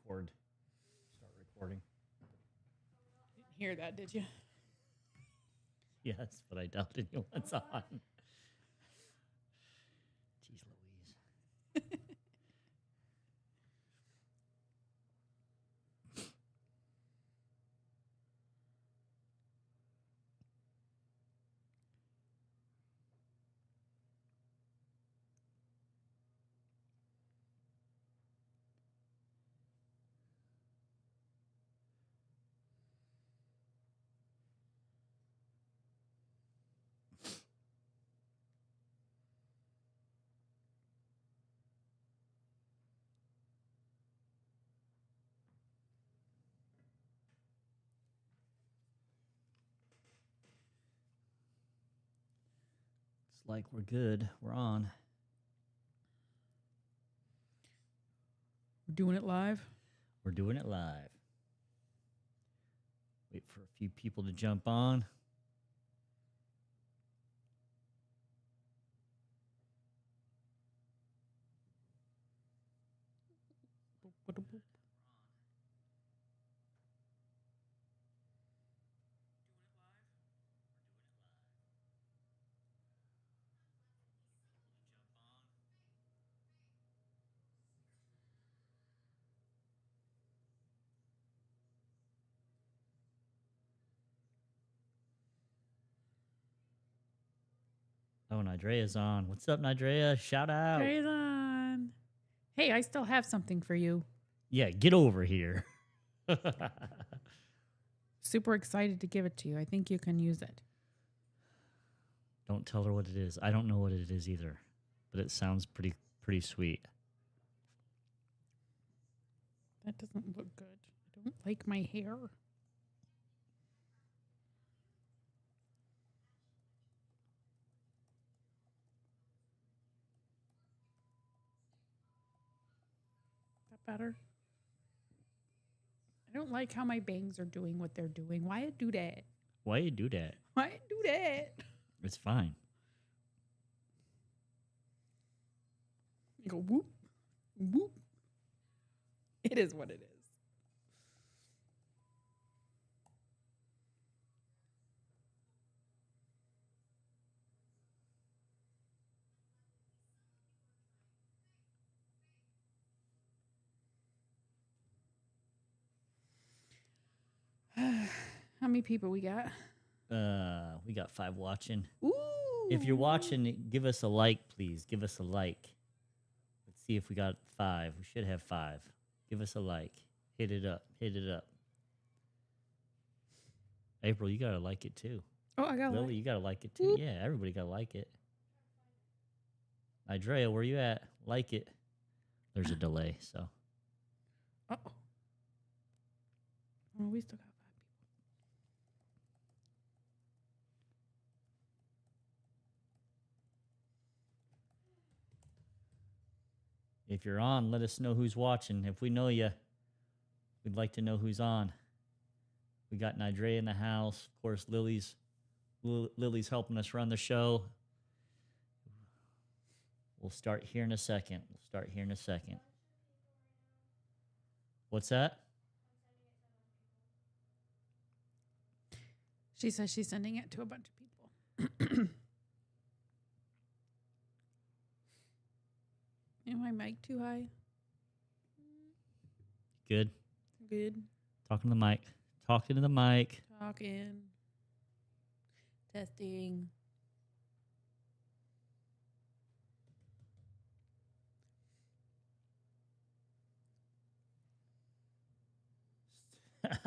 Start recording. Didn't hear that, did you? Yes, but I doubted you once on. Jeez Louise. It's like we're good. We're on. We're doing it live. We're doing it live. Wait for a few people to jump on. Oh, Nidrea's on. What's up, Nidrea? Shout out. Right on. Hey, I still have something for you. Yeah, get over here. Super excited to give it to you. I think you can use it. Don't tell her what it is. I don't know what it is either, but it sounds pretty sweet. That doesn't look good. I don't like my hair. That better? I don't like how my bangs are doing what they're doing. Why it do that? Why you do that? Why it do that? It's fine. You go whoop, whoop. It is what it is. How many people we got? We got 5 watching. Ooh. If you're watching, give us a like, please. Give us a like. Let's see if we got 5. We should have 5. Give us a like. Hit it up. Hit it up. April, you gotta like it too. Oh, I got Lily, you gotta like it too. Whoop. Yeah, everybody gotta like it. Idrea, where you at? Like it. There's a delay, so. Uh-oh. Oh, we still got 5 people. If you're on, let us know who's watching. If we know you, we'd like to know who's on. We got Nidrea in the house. Of course, Lily's helping us run the show. We'll start here in a second. What's that? She says she's sending it to a bunch of people. Am my mic too high? Good. Good. Talking to the mic. Talking to the mic. Talking. Testing. I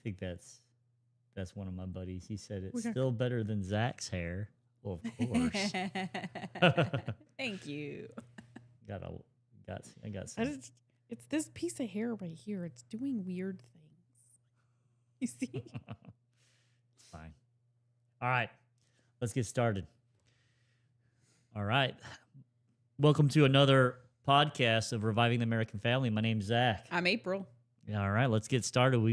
think that's one of my buddies. He said it's Okay. still better than Zach's hair. Well, of course. Thank you. I got some. It's this piece of hair right here. It's doing weird things. You see? It's fine. All right. Let's get started. All right. Welcome to another podcast of Reviving the American Family. My name's Zach. I'm April. Yeah, all right. Let's get started.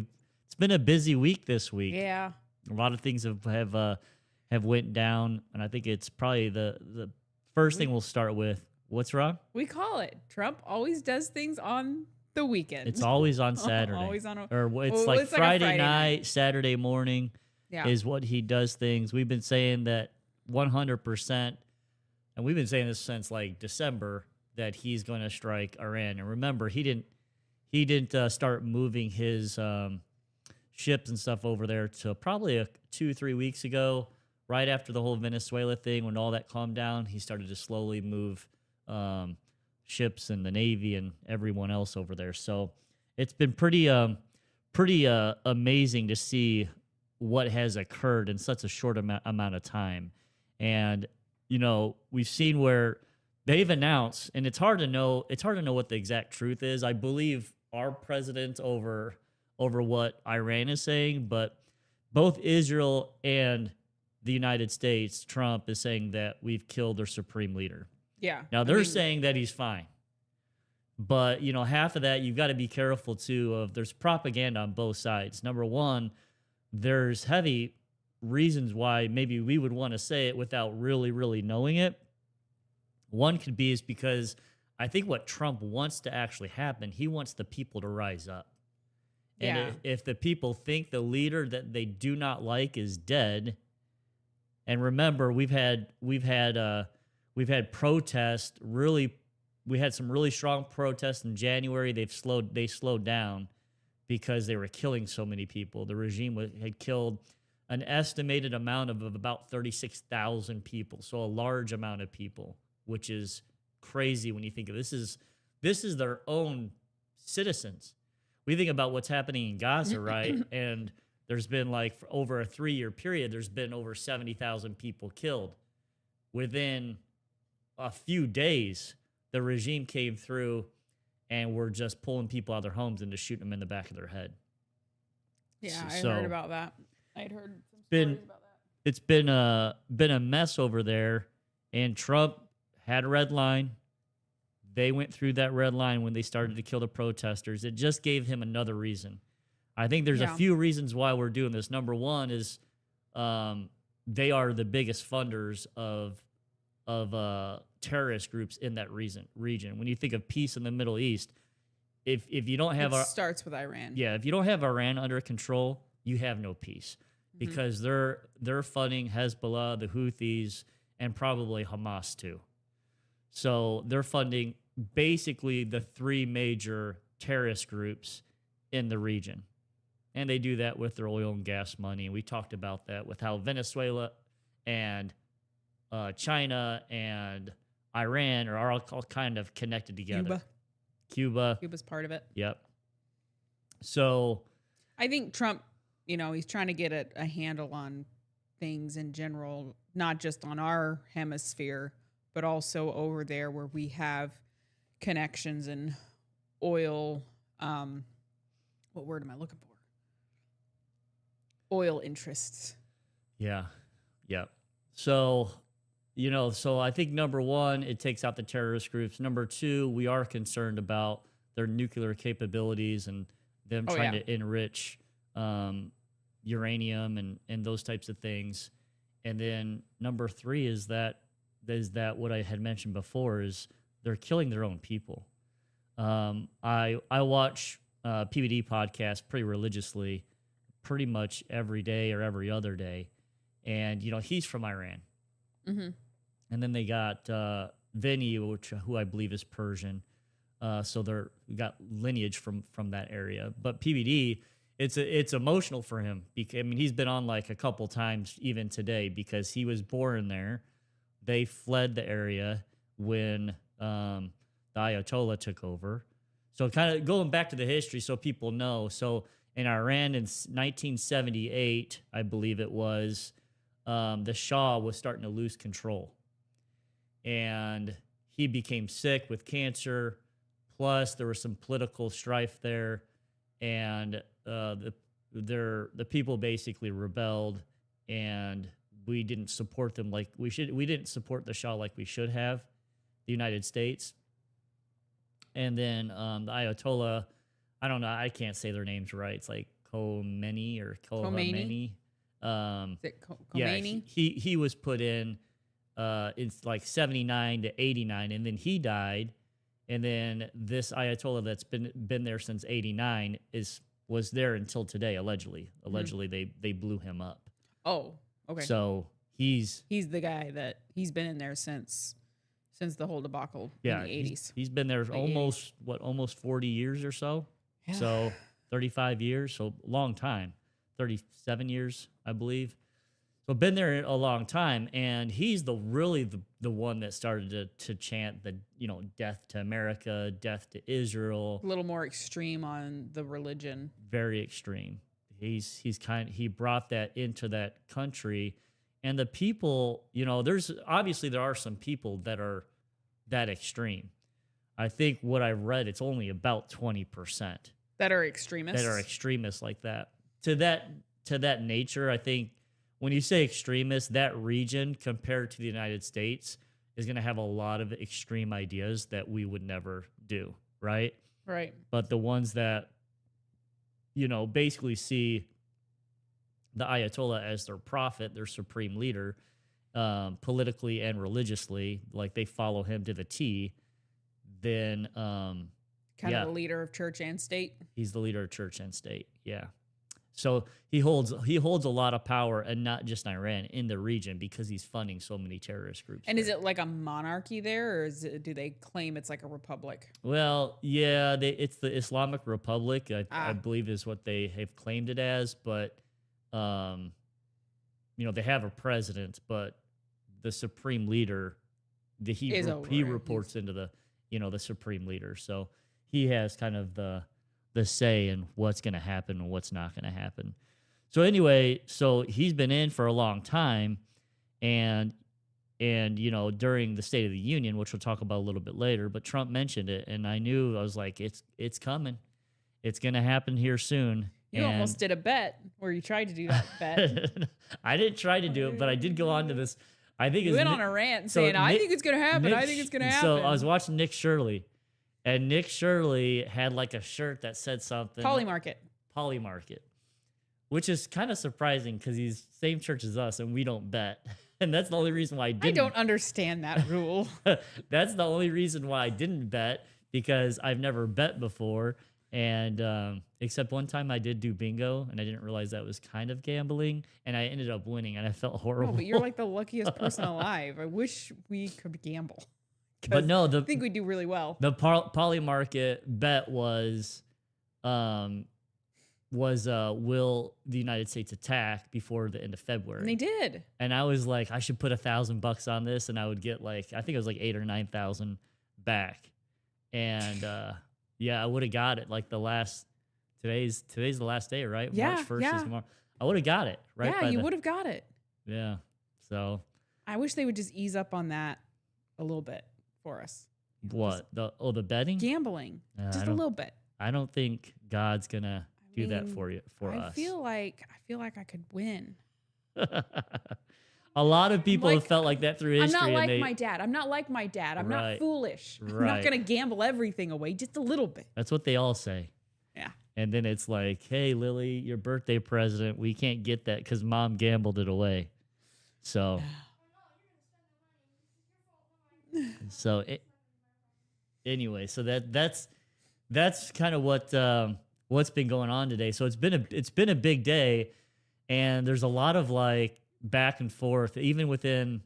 It's been a busy week this week. Yeah. A lot of things have went down, and I think it's probably the first thing we'll start with What's wrong? We call it. Trump always does things on the weekend. It's always on Saturday. Always on a, or it's well, like it's like a Friday Friday night, Saturday morning Yeah. is what he does things. We've been saying that 100%, and we've been saying this since like December, that he's going to strike Iran. And remember, he didn't start moving his ships and stuff over there till probably 2-3 weeks ago, right after the whole Venezuela thing. When all that calmed down, he started to slowly move ships and the Navy and everyone else over there. So it's been pretty amazing to see what has occurred in such a short amount of time. And we've seen where they've announced, and it's hard to know what the exact truth is. I believe our president over what Iran is saying, but both Israel and the United States, Trump is saying that we've killed their supreme leader. Yeah. Now they're saying that he's fine. But, half of that, you've got to be careful too of there's propaganda on both sides. Number one, there's heavy reasons why maybe we would want to say it without really, really knowing it. One could be is because I think what Trump wants to actually happen, he wants the people to rise up. And Yeah. if the people think the leader that they do not like is dead, and remember, we've had protests. We had some really strong protests in January. They slowed down because they were killing so many people. The regime had killed an estimated amount of about 36,000 people, so a large amount of people, which is crazy when you think of this is their own citizens. We think about what's happening in Gaza, right? And there's been like for over a 3-year period, there's been over 70,000 people killed. Within a few days, the regime came through and were just pulling people out of their homes and just shooting them in the back of their head. Yeah, I So- heard about that. I'd heard some Been- stories about that. It's been a mess over there, and Trump had a red line. They went through that red line when they started to kill the protesters. It just gave him another reason. I think there's a Yeah. few reasons why we're doing this. Number one is they are the biggest funders of terrorist groups in that region. When you think of peace in the Middle East, if you don't have It starts with Iran. if you don't have Iran under control, you have no peace, because they're funding Hezbollah, the Houthis, and probably Hamas too. So they're funding basically the three major terrorist groups in the region. And they do that with their oil and gas money. And we talked about that with how Venezuela and China and Iran are all kind of connected together. Cuba's part of it. Yep. So I think Trump, he's trying to get a handle on things in general, not just on our hemisphere, but also over there where we have connections and oil. What word am I looking for? Oil interests. yeah. So, so I think number one, it takes out the terrorist groups. Number two, we are concerned about their nuclear capabilities and them trying to enrich uranium and those types of things. And then number three is that what I had mentioned before is they're killing their own people. I watch PBD podcasts pretty religiously, pretty much every day or every other day. And, he's from Iran. Mm-hmm. And then they got Vinny, who I believe is Persian. So we got lineage from that area. But PBD, it's emotional for him. He's been on like a couple times even today because he was born there. They fled the area when the Ayatollah took over. So kind of going back to the history so people know. So in Iran in 1978, I believe it was, the Shah was starting to lose control. And he became sick with cancer. Plus, there was some political strife there. And the people basically rebelled. And we didn't support them like we should. We didn't support the Shah like we should have, the United States. And then the Ayatollah, I don't know, I can't say their names right. It's like Khomeini or Khomeini. Is it Yeah, Khomeini? he was put in it's like 79 to 89, and then he died, and then this Ayatollah that's been there since 89 was there until today, allegedly. Allegedly, they blew him up. Oh, okay. So he's the guy that he's been in there since the whole debacle in the 80s. He's been there Late almost 40 years or so. Yeah. So 35 years, so long time. 37 years, I believe. So been there a long time, and he's really the one that started to chant the death to America, death to Israel. A little more extreme on the religion. Very extreme. He brought that into that country, and the people, there are some people that are that extreme. I think what I read, it's only about 20% that are extremists. That are extremists like that. To that nature, I think when you say extremists, that region compared to the United States is going to have a lot of extreme ideas that we would never do, right? Right. But the ones that basically see the Ayatollah as their prophet, their supreme leader, politically and religiously, like they follow him to the T, then kind of the leader of church and state. He's the leader of church and state. Yeah. So he holds a lot of power, and not just in Iran, in the region, because he's funding so many terrorist groups. And is it like a monarchy there, or do they claim it's like a republic? Well, yeah, it's the Islamic Republic, I believe is what they have claimed it as. But, they have a president, but the supreme leader, he reports into the supreme leader. So he has kind of the say in what's going to happen and what's not going to happen. So anyway, he's been in for a long time, and during the State of the Union, which we'll talk about a little bit later, but Trump mentioned it, and I was like, it's coming. It's going to happen here soon. You almost did a bet where you tried to do that bet. I didn't try to do it, but I did go on to this. I think you went on a rant saying, I think it's going to happen. I think it's going to happen. So I was watching Nick Shirley. And Nick Shirley had like a shirt that said something. Polymarket. Which is kind of surprising because he's same church as us and we don't bet. And that's the only reason why I didn't. I don't understand that rule. That's the only reason why I didn't bet, because I've never bet before. And except one time I did do bingo, and I didn't realize that was kind of gambling, and I ended up winning, and I felt horrible. No, but you're like the luckiest person alive. I wish we could gamble. But no, I think we do really well. The Polymarket bet was will the United States attack before the end of February? And they did. And I was like, I should put $1,000 on this, and I would get I think it was like 8,000 or 9,000 back. And yeah, I would have got it like today's the last day, right? Yeah, March 1st is tomorrow. I would have got it, right? Yeah, you would have got it. Yeah. So I wish they would just ease up on that a little bit for us. What? The betting? Gambling. Just a little bit. I don't think God's gonna do that for us. I feel like I could win. A lot of people have felt like that through history. I'm not like my dad. I'm not like my dad. I'm not foolish. I'm not gonna gamble everything away, just a little bit. That's what they all say. Yeah. And then it's like, hey, Lily, your birthday present, we can't get that because Mom gambled it away. So. Anyway, so that's kind of what's been going on today. So it's been a big day, and there's a lot of like back and forth, even within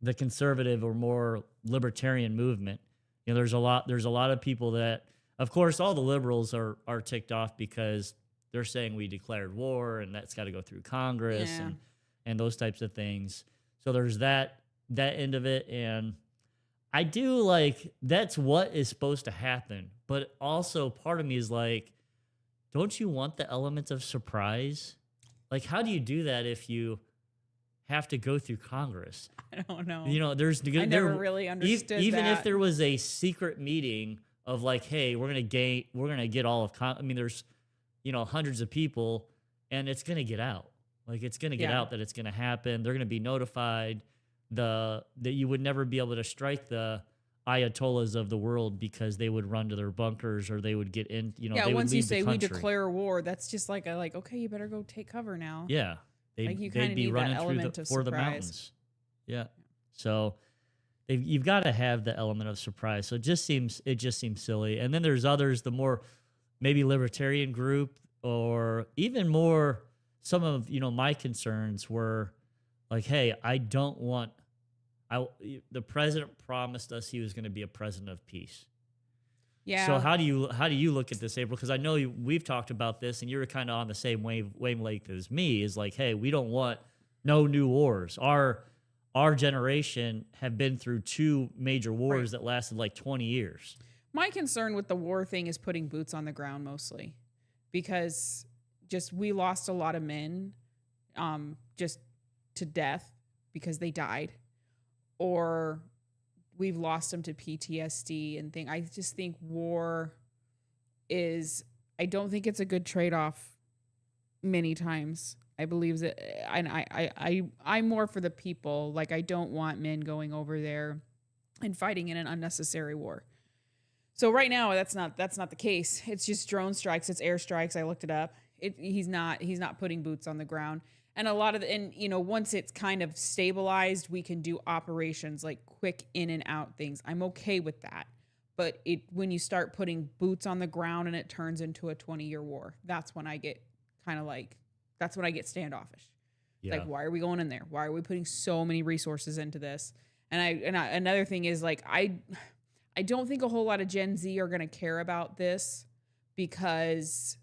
the conservative or more libertarian movement. There's a lot of people that, of course, all the liberals are ticked off because they're saying we declared war, and that's got to go through Congress and those types of things. So there's that end of it, and I do like that's what is supposed to happen. But also part of me is like, don't you want the element of surprise? Like, how do you do that if you have to go through Congress? I don't know. I never really understood even that. if there was a secret meeting of like, hey, we're gonna get all of there's hundreds of people, and it's gonna get out. Like, it's gonna get out that it's gonna happen. They're gonna be notified. That you would never be able to strike the Ayatollahs of the world because they would run to their bunkers, or they would get in. They would once you leave the say we country. declare war, that's just like okay, you better go take cover now. Yeah, you they'd be need running that through element of for the surprise. mountains. Yeah, So you've got to have the element of surprise. So it just seems silly. And then there's others, the more maybe libertarian group, or even more some of my concerns were like, hey, I don't want I the president promised us he was going to be a president of peace. So Yeah. how do you look at this, April? Because I know we've talked about this, and you're kind of on the same wavelength as me. Is like, hey, we don't want no new wars. Our generation have been through two major Right. wars that lasted like 20 years. My concern with the war thing is putting boots on the ground mostly because just we lost a lot of men just to death because they died, or we've lost them to PTSD and thing. I just think war is, I don't think it's a good trade-off many times. I believe that, and I'm more for the people. Like, I don't want men going over there and fighting in an unnecessary war. So right now, that's not the case. It's just drone strikes. It's air strikes. I looked it up. He's not putting boots on the ground. And a lot of and once it's kind of stabilized, we can do operations like quick in and out things. I'm okay with that. But when you start putting boots on the ground and it turns into a 20-year war, that's when I get kind of like, that's when I get standoffish. Yeah. Like, why are we going in there? Why are we putting so many resources into this? And another thing is, like, I don't think a whole lot of Gen Z are going to care about this because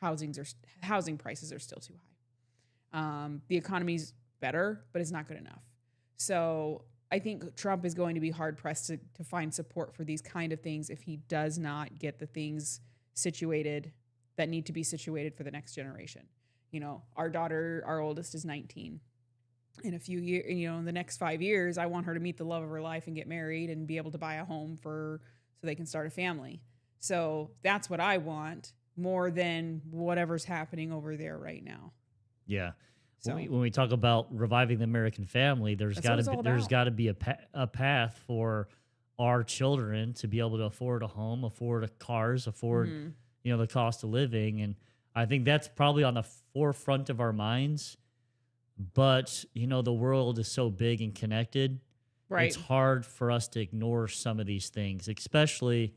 housing prices are still too high. The economy's better, but it's not good enough. So I think Trump is going to be hard pressed to find support for these kind of things if he does not get the things situated that need to be situated for the next generation. Our oldest is 19. In a few years, in the next 5 years, I want her to meet the love of her life and get married and be able to buy a home so they can start a family. So that's what I want more than whatever's happening over there right now. Yeah. So When we talk about reviving the American family, there's That's what it's all about. got to be a path for our children to be able to afford a home, afford cars, afford Mhm. the cost of living, and I think that's probably on the forefront of our minds. But the world is so big and connected. Right. It's hard for us to ignore some of these things, especially.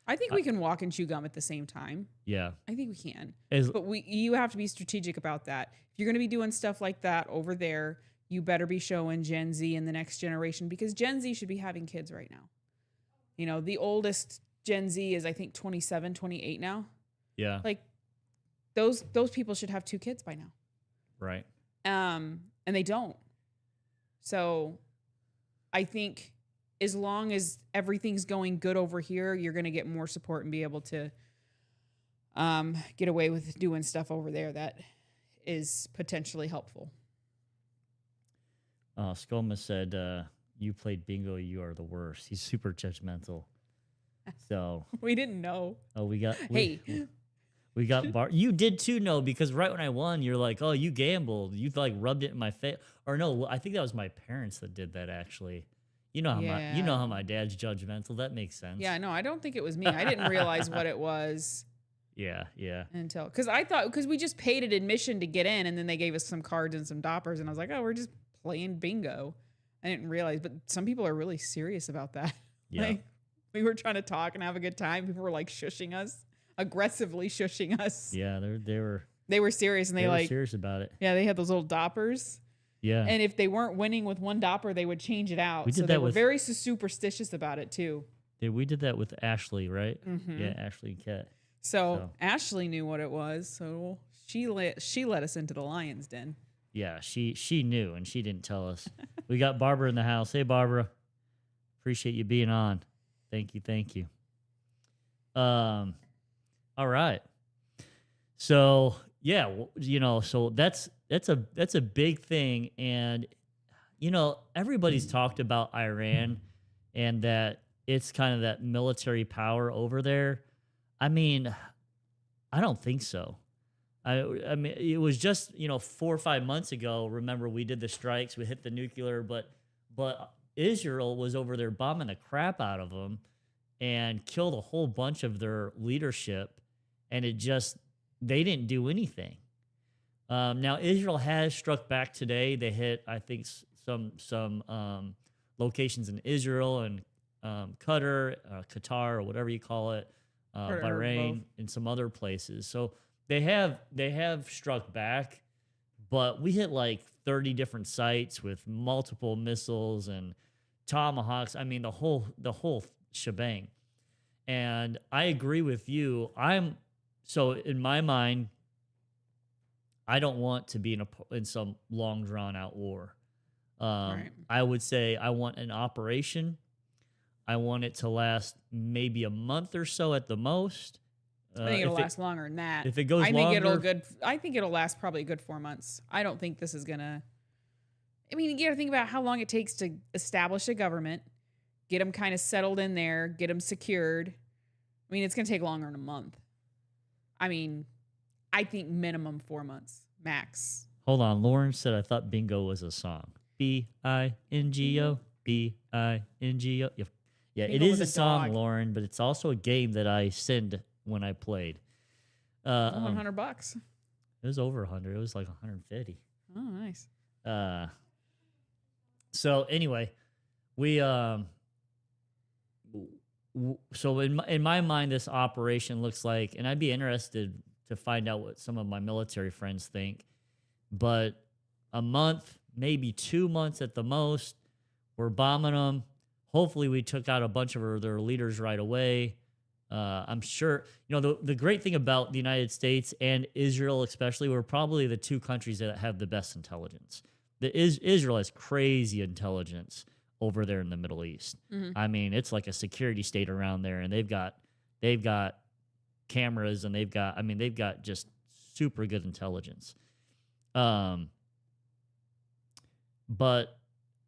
I think we can walk and chew gum at the same time. Yeah. I think we can. As- But you have to be strategic about that. If you're going to be doing stuff like that over there, you better be showing Gen Z and the next generation, because Gen Z should be having kids right now. The oldest Gen Z is, I think, 27, 28 now. yeah. Like, those people should have 2 kids by now. Right. And they don't. So I think as long as everything's going good over here, you're going to get more support and be able to get away with doing stuff over there that is potentially helpful. Skoma said, you played bingo, you are the worst. He's super judgmental. So We didn't know. we got Hey, we got bar. You did too, no? Because right when I won, you're like, "Oh, you gambled. You like rubbed it in my face." Or no, I think that was my parents that did that. Actually, you know how my dad's judgmental. That makes sense. yeah, no, I don't think it was me. I didn't realize what it was Yeah. until because we just paid an admission to get in, and then they gave us some cards and some doppers, and I was like, oh, we're just playing bingo. I didn't realize, but some people are really serious about that. Yeah. Like, we were trying to talk and have a good time. People were like shushing us, aggressively shushing us. Yeah. They were serious, and they they were like, serious about it. yeah, they had those little doppers. Yeah. And if they weren't winning with one dopper, they would change it out. We did so they that were with- very superstitious about it too. We did that with Ashley, right? Mhm. Yeah, Ashley and Kat. So Ashley knew what it was. So she let us into the lion's den. Yeah, she knew and she didn't tell us. We got Barbara in the house. Hey, Barbara. Appreciate you being on. Thank you. All right. So yeah, so that's a big thing, and everybody's talked about Iran and that it's kind of that military power over there. I mean, I don't think so. I mean, it was just 4 or 5 months ago. Remember, we did the strikes, we hit the nuclear, but Israel was over there bombing the crap out of them and killed a whole bunch of their leadership, and they didn't do anything. Now Israel has struck back today. They hit, I think, some locations in Israel and Qatar, or whatever you call it, Heard both. Bahrain, and some other places. So they have struck back, but we hit like 30 different sites with multiple missiles and tomahawks. I mean, the whole shebang. And I agree with you. So in my mind, I don't want to be in some long drawn out war. Right. I would say I want an operation. I want it to last maybe a month or so at the most. I think it'll last longer than that. If it goes I think longer, I think it'll last probably a good 4 months. I don't think this is gonna. I mean, you got to think about how long it takes to establish a government, get them kind of settled in there, get them secured. I mean, it's gonna take longer than a month. I mean, I think minimum 4 months max. hold on. Lauren said I thought bingo was a song. Bingo, Bingo. Yeah, it Bingo is was a a song, dog. Lauren, but it's also a game that I send when I played. $100. It was over 100. It was like 150. Oh, nice. So anyway, we so in my mind, this operation looks like, and I'd be interested to find out what some of my military friends think, but a month, maybe 2 months at the most, we're bombing them. Hopefully we took out a bunch of their leaders right away. I'm sure, the great thing about the United States and Israel especially, we're probably the two countries that have the best intelligence. Israel has crazy intelligence over there in the Middle East. Mhm. I mean, it's like a security state around there, and they've got cameras, and they've got just super good intelligence. But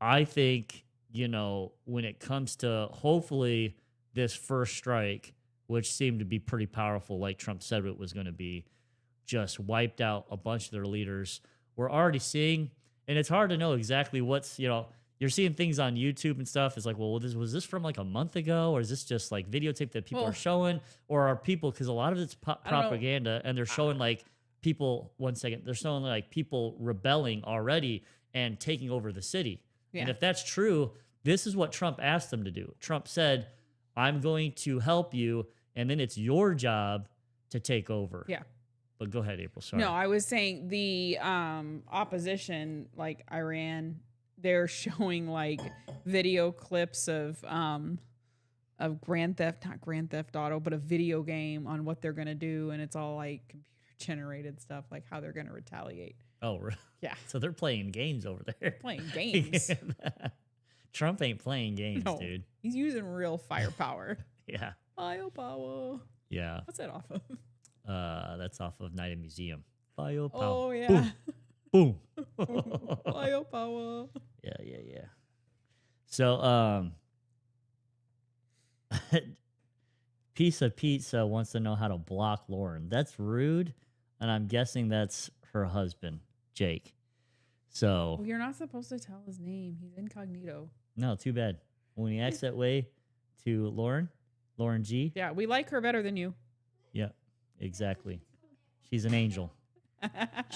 I think, when it comes to hopefully this first strike, which seemed to be pretty powerful, like Trump said it was going to be, just wiped out a bunch of their leaders. We're already seeing, and it's hard to know exactly what's, you're seeing things on YouTube and stuff. It's like, well, was this from like a month ago, or is this just like videotape that people are showing, or are people, because a lot of it's propaganda, and they're showing like people, one second, they're showing like people rebelling already and taking over the city. Yeah. And if that's true, this is what Trump asked them to do. Trump said, I'm going to help you, and then it's your job to take over. Yeah. But go ahead, April. Sorry. No, I was saying the opposition, like Iran, they're showing like video clips of not Grand Theft Auto, but a video game on what they're gonna do, and it's all like computer generated stuff, like how they're gonna retaliate. Oh, really? Yeah. So they're playing games over there. Playing games. Trump ain't playing games, No, dude. he's using real firepower. Yeah. Firepower. Yeah. What's that off of? That's off of Night at Museum. Firepower. Oh yeah. Boom. Firepower. Yeah. So, Piece of Pizza wants to know how to block Lauren. That's rude, and I'm guessing that's her husband, Jake. So, Well, you're not supposed to tell his name. He's incognito. no, too bad. When he acts that way to Lauren G. Yeah, we like her better than you. Yeah, exactly. She's an angel.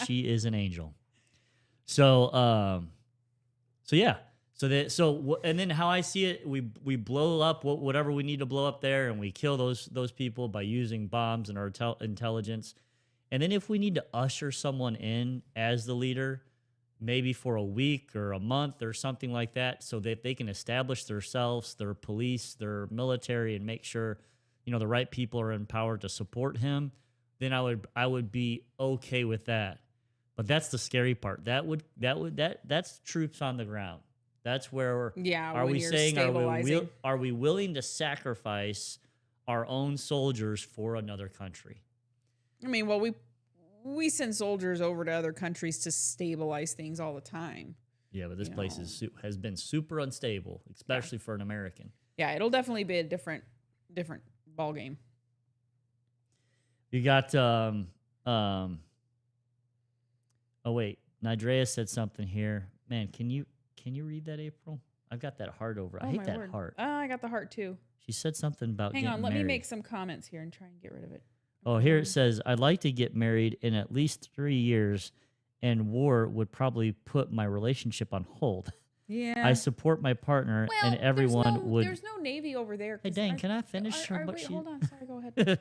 She is an angel. So, yeah. And then how I see it, we blow up whatever we need to blow up there, and we kill those people by using bombs and our intelligence. And then if we need to usher someone in as the leader, maybe for a week or a month or something like that, so that they can establish themselves, their police, their military, and make sure, the right people are in power to support him, then I would be okay with that. But that's the scary part. That's troops on the ground. That's where are we saying are we willing to sacrifice our own soldiers for another country? I mean, well, we send soldiers over to other countries to stabilize things all the time. Yeah, but this place has been super unstable, especially for an American. Yeah, it'll definitely be a different ball game. You got oh wait, Nidrea said something here. Man, can you read that, April? I've got that heart over. I hate that heart. I got the heart too. She said something about Hang getting on, let married. me make some comments here and try and get rid of it. Oh, here it says, I'd like to get married in at least 3 years, and war would probably put my relationship on hold. Yeah. I support my partner, Well, and everyone would. there's no Navy over there. Hey, 'Cause dang, can I finish? wait, hold on. Sorry, go ahead.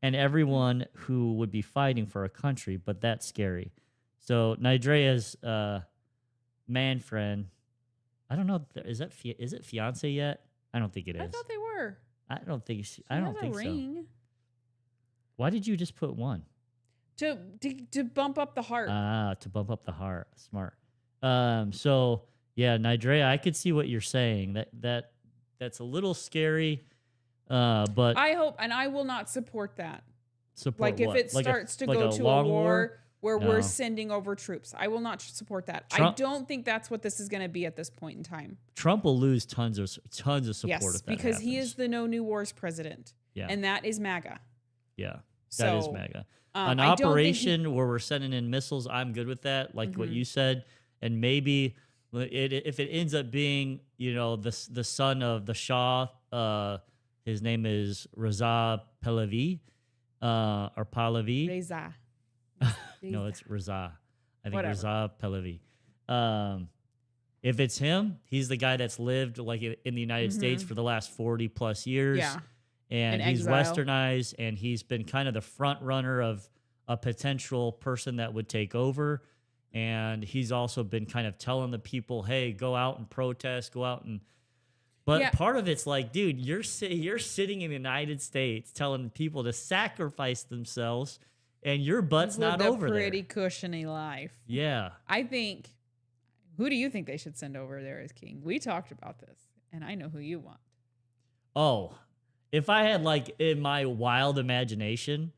And everyone who would be fighting for a country, but that's scary. So Nigeria's man friend, I don't know. Is it fiance yet? I don't think it is. I thought they were. I don't think. She I don't has think a so. ring Why did you just put one? to bump up the heart. Ah, to bump up the heart. Smart. So yeah, Nigeria, I could see what you're saying. That's a little scary. But I hope, and I will not support that. support Like if what? it starts to like go a to a long war where No. we're sending over troops, I will not support that. I Trump- don't think that's what this is going to be at this point in time. Trump will lose tons of support Yes, if that because he happens. is the no new wars president, Yeah. and that is MAGA. Yeah, So that is mega. An I don't think operation where we're sending in missiles, I'm good with that. Like what you said, and maybe if it ends up being, the son of the Shah, his name is Reza Pahlavi, or Pahlavi. Reza. No, it's Reza. I think Whatever. Reza Pahlavi. If it's him, he's the guy that's lived like in the United States for the last 40 plus years. Yeah. And In he's exile. westernized, and he's been kind of the front runner of a potential person that would take over. And he's also been kind of telling the people, hey, go out and protest, go out and. But Yeah. part of it's like, dude, you're sitting in the United States telling people to sacrifice themselves, and your butt's not Lived a over pretty there. cushiony life. Yeah. I think. Who do you think they should send over there as king? We talked about this, and I know who you want. Oh, if I had like in my wild imagination,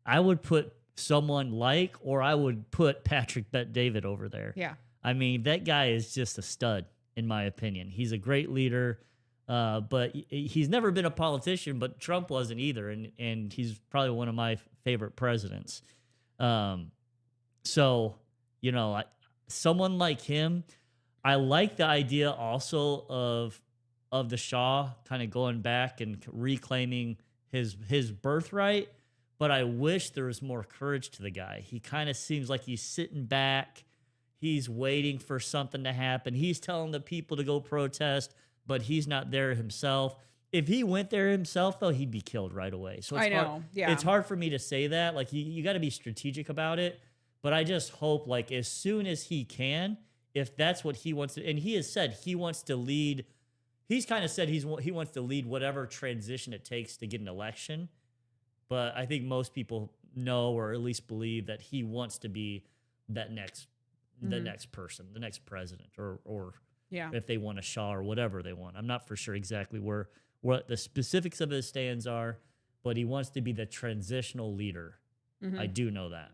I would put someone or I would put Patrick Bet-David over there. Yeah. I mean, that guy is just a stud, in my opinion. He's a great leader, but he's never been a politician, but Trump wasn't either, and he's probably one of my favorite presidents. So, someone like him, I like the idea also of the Shah kind of going back and reclaiming his birthright, but I wish there was more courage to the guy. He kind of seems like he's sitting back. He's waiting for something to happen. He's telling the people to go protest, but he's not there himself. If he went there himself, though, he'd be killed right away. So I know. hard, Yeah. it's hard for me to say that. Like you got to be strategic about it. But I just hope, like, as soon as he can, if that's what he wants to, and he has said he wants to lead. He's kind of said he wants to lead whatever transition it takes to get an election. But I think most people know, or at least believe, that he wants to be that next person, the next president, or Yeah. if they want a Shah or whatever they want. I'm not for sure exactly what the specifics of his stands are, but he wants to be the transitional leader. Mhm. I do know that.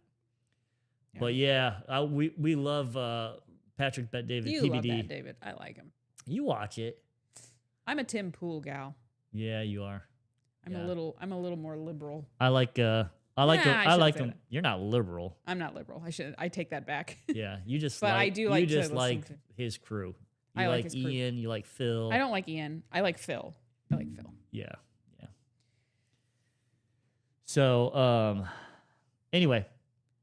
Yeah. But yeah, we love Patrick Bet-David, You TBD. love that, David. I like him. You watch it. I'm a Tim Pool gal. Yeah, you are. I'm Yeah. a little more liberal. I like Nah, I shouldn't say him. that. You're not liberal. I'm not liberal. I take that back. Yeah, you just But I do like you to just listen like to- his crew. I You like like his crew. Ian, you like Phil. I don't like Ian. I like Phil. Yeah. So anyway,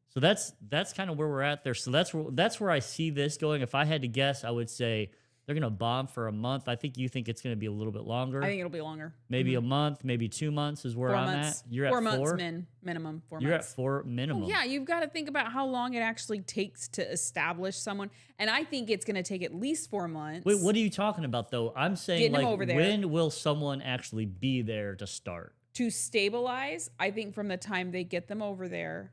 so that's kind of where we're at there. So that's where I see this going. If I had to guess, I would say they're gonna bomb for a month. I think you think it's gonna be a little bit longer. I think it'll be longer. Maybe a month, maybe 2 months is where 4 I'm months. at. You're at 4 4 months minimum. 4 You're months. at 4 minimum. Well, yeah, you've got to think about how long it actually takes to establish someone, and I think it's going to take at least 4 months. Wait, what are you talking about though? I'm saying Getting 'em like over there. when will someone actually be there to start? To stabilize? I think from the time they get them over there,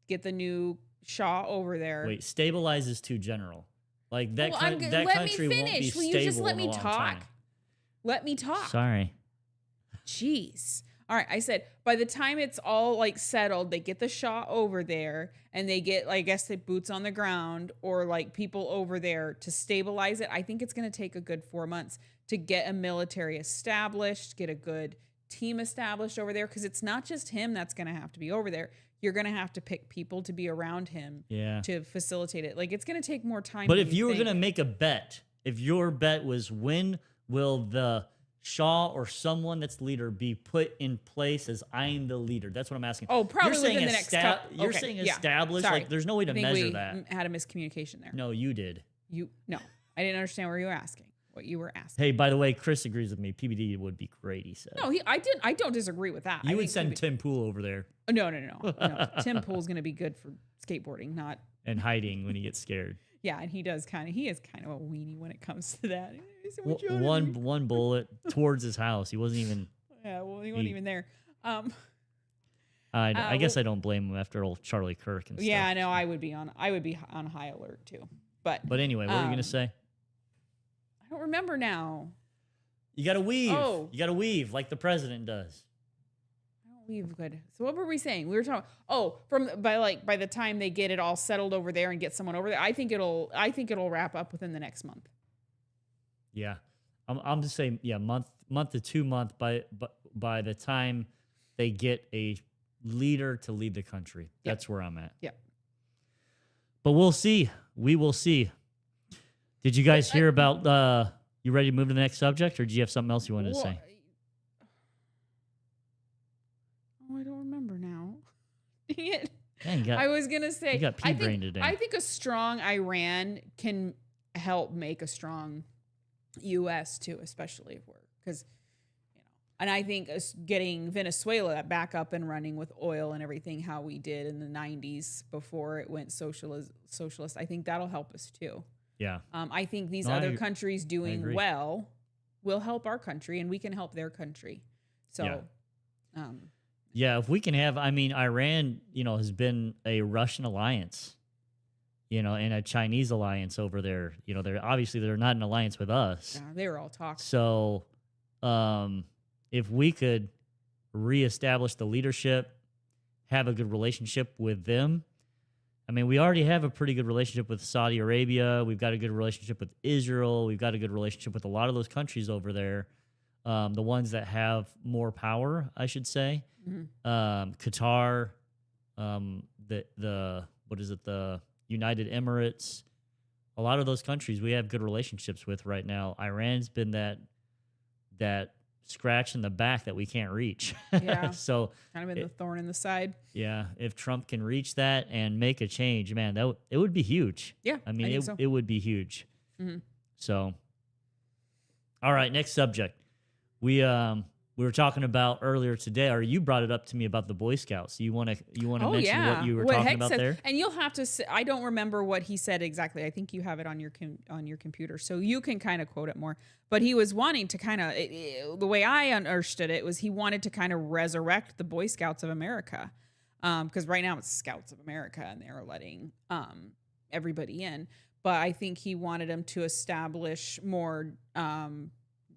get the new Shaw over there. Wait, stabilize is too general. Like that, Well, that let country me won't be finish. Will stable you just let in a me long talk? time. Let me talk. Sorry. Jeez. All right, I said by the time it's all like settled, they get the Shaw over there and they get, I guess, the boots on the ground or like people over there to stabilize it. I think it's going to take a good 4 months to get a military established, get a good team established over there, because it's not just him that's going to have to be over there. You're going to have to pick people to be around him Yeah. to facilitate it. Like it's going to take more time. But than if you were think. going to make a bet, if your bet was when will the Shaw or someone that's leader be put in place as I'm the leader? That's what I'm asking. Oh, probably you're saying within the next couple. You're Okay, saying yeah. established. Sorry. Like there's no way to I think measure we that. had a miscommunication there. No, you did. No, I didn't understand what you were asking. Hey, by the way, Chris agrees with me. PBD would be great, he said. No, I don't disagree with that. You would send Tim Pool over there. No. Tim Pool's going to be good for skateboarding, not and hiding when he gets scared. Yeah, and he is kind of a weenie when it comes to that. One bullet towards his house. He wasn't even. Yeah, well, he wasn't even there. I guess I don't blame him after old Charlie Kirk and stuff. Yeah, I know. I would be on high alert too. But anyway, what were you gonna say? I don't remember now. You gotta weave. Oh. You gotta weave like the president does. I don't weave good. So what were we saying? We were talking. Oh, by the time they get it all settled over there and get someone over there, I think it'll wrap up within the next month. Yeah, I'm just saying. Yeah, month to 2 months by the time they get a leader to lead the country. That's where I'm at. Yeah. But we'll see. We will see. Did you guys hear about you ready to move to the next subject, or do you have something else you wanted to say? Oh, I don't remember now. Dang it. Dang, I was going to say, you got pea-brain today. I think a strong Iran can help make a strong U.S. too, especially if because, and I think getting Venezuela back up and running with oil and everything, how we did in the 90s before it went socialist, I think that'll help us too. Yeah. I think these other countries doing well will help our country, and we can help their country. So, yeah, if we can have, Iran, has been a Russian alliance, and a Chinese alliance over there. They're not in alliance with us. Yeah, they were all talking. So, if we could reestablish the leadership, have a good relationship with them. We already have a pretty good relationship with Saudi Arabia. We've got a good relationship with Israel. We've got a good relationship with a lot of those countries over there. The ones that have more power, I should say. Mm-hmm. Qatar, the United Emirates. A lot of those countries we have good relationships with right now. Iran's been that scratch in the back that we can't reach. Yeah. So kind of been the thorn in the side. Yeah. If Trump can reach that and make a change, man, it would be huge. Yeah. It would be huge. Mm-hmm. So, all right, next subject. We were talking about earlier today, or you brought it up to me about the Boy Scouts. You want to mention what you were talking about there? And you'll have to say, I don't remember what he said exactly. I think you have it on your computer, so you can kind of quote it more. But he was wanting to kind of, the way I understood it was he wanted to kind of resurrect the Boy Scouts of America, because right now it's Scouts of America, and they're letting everybody in. But I think he wanted them to establish more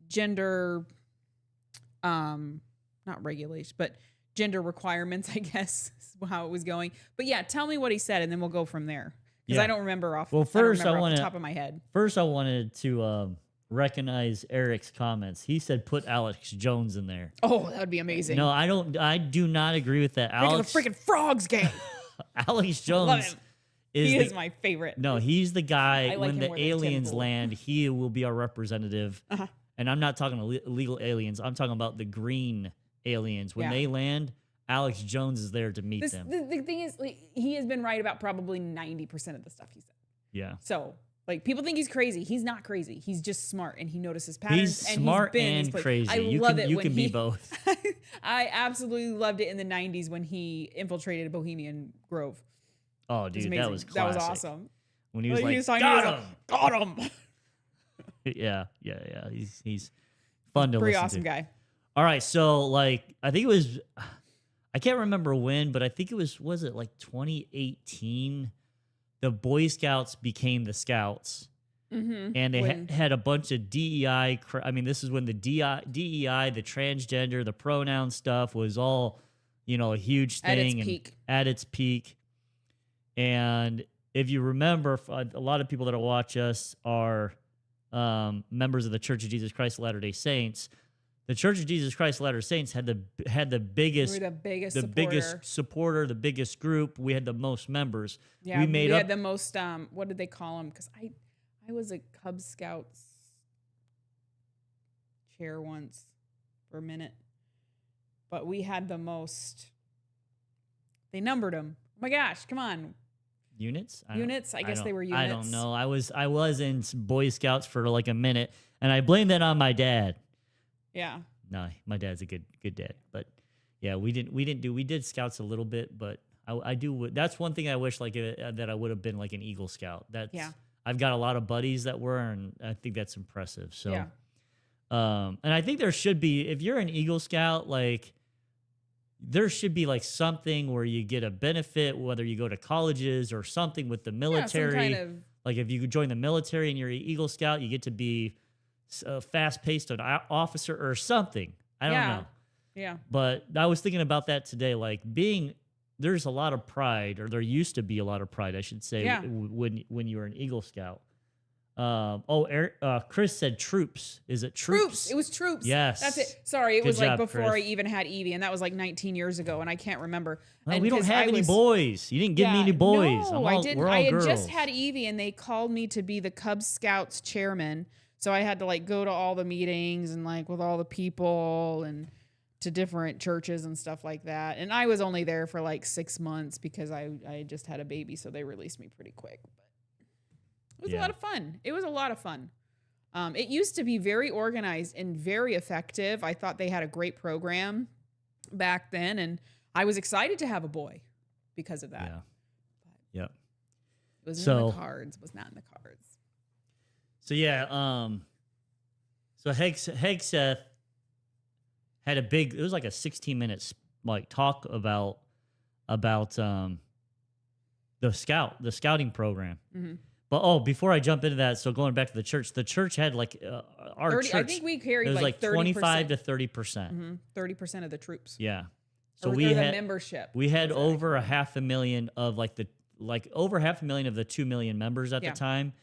gender. Not regulation, but gender requirements, I guess, is how it was going. But yeah, tell me what he said, and then we'll go from there. Because I don't remember off the top of my head. First, I wanted to recognize Eric's comments. He said put Alex Jones in there. Oh, that would be amazing. No, I don't. I do not agree with that. Alex, the freaking frogs game. Alex Jones. Love him. He is my favorite. No, he's the guy. When the aliens land, he will be our representative. Uh-huh. And I'm not talking illegal aliens. I'm talking about the green aliens. When they land, Alex Jones is there to meet them. The thing is, he has been right about probably 90% of the stuff he said. Yeah. So, people think he's crazy. He's not crazy. He's just smart, and he notices patterns. He's smart and crazy. I love it. You can be both. I absolutely loved it in the 90s when he infiltrated Bohemian Grove. Oh, dude, that was classic. That was awesome. When he was got him! Yeah. He's fun to listen to. Pretty awesome guy. All right, so I think it was, I can't remember when, but I think it was it 2018? The Boy Scouts became the Scouts, and they had a bunch of DEI. This is when the DEI, the transgender, the pronoun stuff was all, a huge thing at its peak. And if you remember, a lot of people that watch us are members of the Church of Jesus Christ of Latter-day Saints. The Church of Jesus Christ of Latter-day Saints had the biggest, supporter, the biggest group. We had the most members. Yeah, we had the most. What did they call them? Because I was a Cub Scouts chair once for a minute, but we had the most. They numbered them. Oh my gosh! Come on. Units? Units? I guess they were I don't units. know. I was in Boy Scouts for like a minute, and I blame that on my dad. Yeah. No, my dad's a good dad, but yeah, we did Scouts a little bit, but I do. That's one thing I wish that I would have been like an Eagle Scout. Yeah. I've got a lot of buddies that were, and I think that's impressive. So, Yeah. And I think there should be, if you're an Eagle Scout, like there should be like something where you get a benefit, whether you go to colleges or something with the military. Yeah, some kind of, like if you join the military and you're an Eagle Scout, you get to be fast-paced an officer or something. I don't know. Yeah. But I was thinking about that today. Like there's a lot of pride, or there used to be a lot of pride, I should say, Yeah. when you were an Eagle Scout. Chris said troops. Is it troops? It was troops. Yes. That's it. Sorry, it Good was like job, before Chris. I even had Evie, and that was like 19 years ago, and I can't remember. Well, And we don't 'cause have I any was- boys. You didn't give me any boys. No, I didn't. We're all I had girls. just had Evie, and they called me to be the Cub Scouts chairman. So I had to like go to all the meetings and like with all the people and to different churches and stuff like that. And I was only there for like 6 months because I just had a baby, so they released me pretty quick. But it was a lot of fun. It was a lot of fun. It used to be very organized and very effective. I thought they had a great program back then, and I was excited to have a boy because of that. Yeah. Yep. It was in the cards. It was not in the cards. So yeah, so Hegseth had a big. It was like a 16 minutes like talk about the scouting program. Mm-hmm. But before I jump into that, so going back to the church had like our 30, church. I think we carried it was like 25 to 30%. 30% of the troops. Yeah. So we had the membership. We had over a 500,000 of over 500,000 of the 2 million members at the time.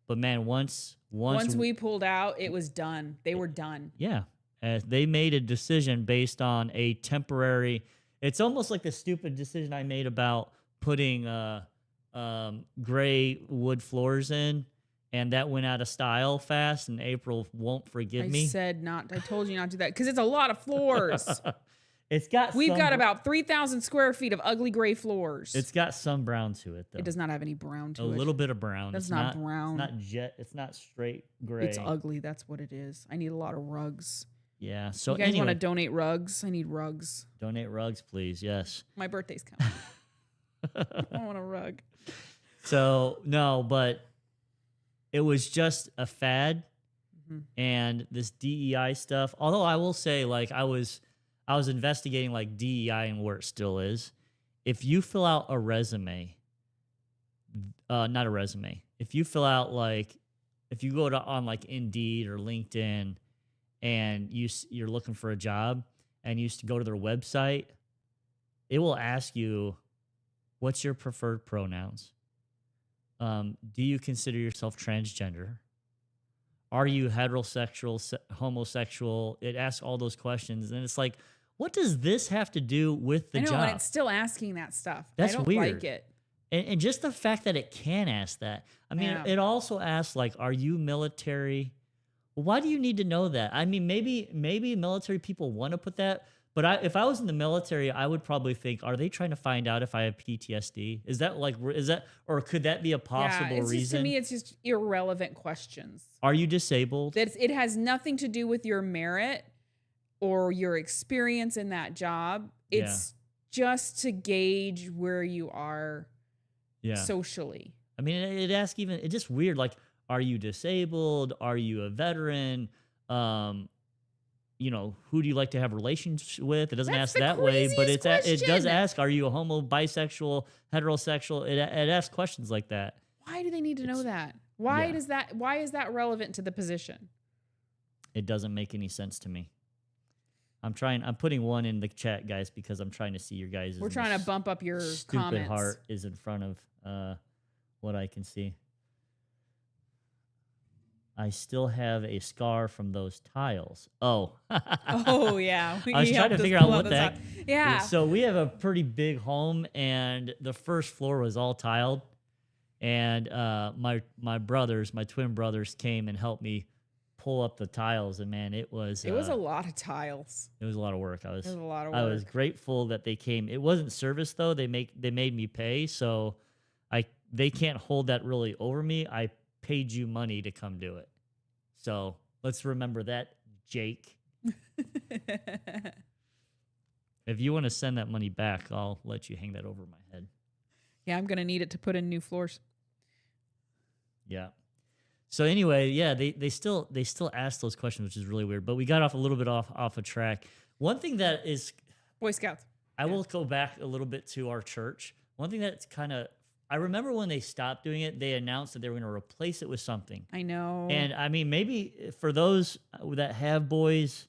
But man, once we pulled out, it was done. They were done. Yeah. As they made a decision based on a temporary. It's almost like the stupid decision I made about putting gray wood floors in, and that went out of style fast, and April won't forgive me. I told you not to do that because it's a lot of floors. We've got about 3,000 square feet of ugly gray floors. It's got some brown to it, though. It does not have any brown to it. A little bit of brown. That's not brown. It's not straight gray. It's ugly. That's what it is. I need a lot of rugs. Yeah. So you guys anyway, want to donate rugs? I need rugs. Donate rugs, please. Yes. My birthday's coming. I want a rug. So no, but it was just a fad, and this DEI stuff. Although I will say, like I was investigating like DEI and where it still is. If you fill out a resume, not a resume. If you fill out if you go on like Indeed or LinkedIn, and you're looking for a job, and you go to their website, it will ask you, what's your preferred pronouns? Do you consider yourself transgender? Are you heterosexual, homosexual? It asks all those questions, and it's like, what does this have to do with the job? And it's still asking that stuff. That's I don't weird. like it. And just the fact that it can ask that. I mean, it also asks, like, are you military? Well, why do you need to know that? I mean, maybe military people want to put that, but if I was in the military, I would probably think, are they trying to find out if I have PTSD? Or could that be a possible reason? Just, to me, it's just irrelevant questions. Are you disabled? It has nothing to do with your merit or your experience in that job. It's just to gauge where you are socially. I mean, it's just weird. Like, are you disabled? Are you a veteran? Who do you like to have relations with? It doesn't ask that way, but it does ask, are you a homo, bisexual, heterosexual? It asks questions like that. Why do they need to know that? Why is that relevant to the position? It doesn't make any sense to me. I'm putting one in the chat, guys, because I'm trying to see your guys'. We're trying to bump up your stupid comments. Heart is in front of what I can see. I still have a scar from those tiles. Oh. Oh, yeah. I was trying to figure out what the heck. Yeah. So we have a pretty big home, and the first floor was all tiled. And my twin brothers came and helped me pull up the tiles. And, man, it was a lot of tiles. It was a lot of work. It was a lot of work. I was grateful that they came. It wasn't service, though. They made me pay. So they can't hold that really over me. I paid you money to come do it. So let's remember that, Jake. If you want to send that money back, I'll let you hang that over my head. Yeah, I'm gonna need it to put in new floors. Yeah. So anyway, yeah, they still ask those questions, which is really weird. But we got off a little bit off a track. One thing that is Boy Scouts. I will go back a little bit to our church. One thing that's kind of I remember when they stopped doing it, they announced that they were going to replace it with something. I know. And I mean, maybe for those that have boys,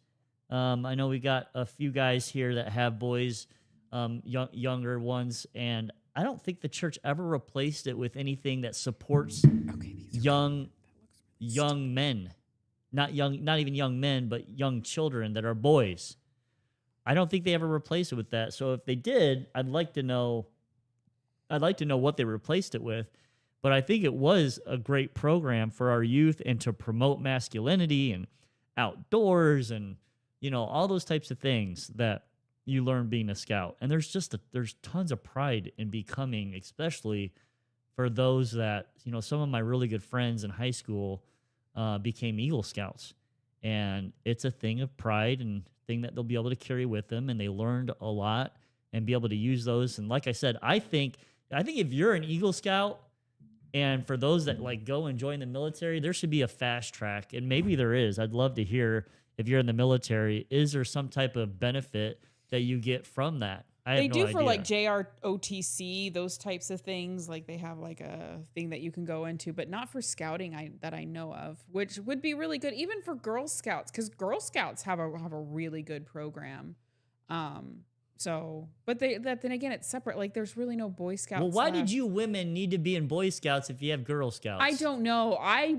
I know we got a few guys here that have boys, younger ones, and I don't think the church ever replaced it with anything that supports young men, not even young men, but young children that are boys. I don't think they ever replaced it with that. So if they did, I'd like to know what they replaced it with. But I think it was a great program for our youth and to promote masculinity and outdoors and, all those types of things that you learn being a scout. And there's tons of pride in becoming, especially for those that, some of my really good friends in high school became Eagle Scouts. And it's a thing of pride and thing that they'll be able to carry with them. And they learned a lot and be able to use those. And like I said, I think if you're an Eagle Scout, and for those that like go and join the military, there should be a fast track. And maybe there is. I'd love to hear, if you're in the military, is there some type of benefit that you get from that? They do for like JROTC, those types of things. Like they have like a thing that you can go into, but not for scouting that I know of, which would be really good, even for Girl Scouts, because Girl Scouts have a really good program. But then again, it's separate. Like there's really no Boy Scouts. Well, why did you women need to be in Boy Scouts if you have Girl Scouts? I don't know. I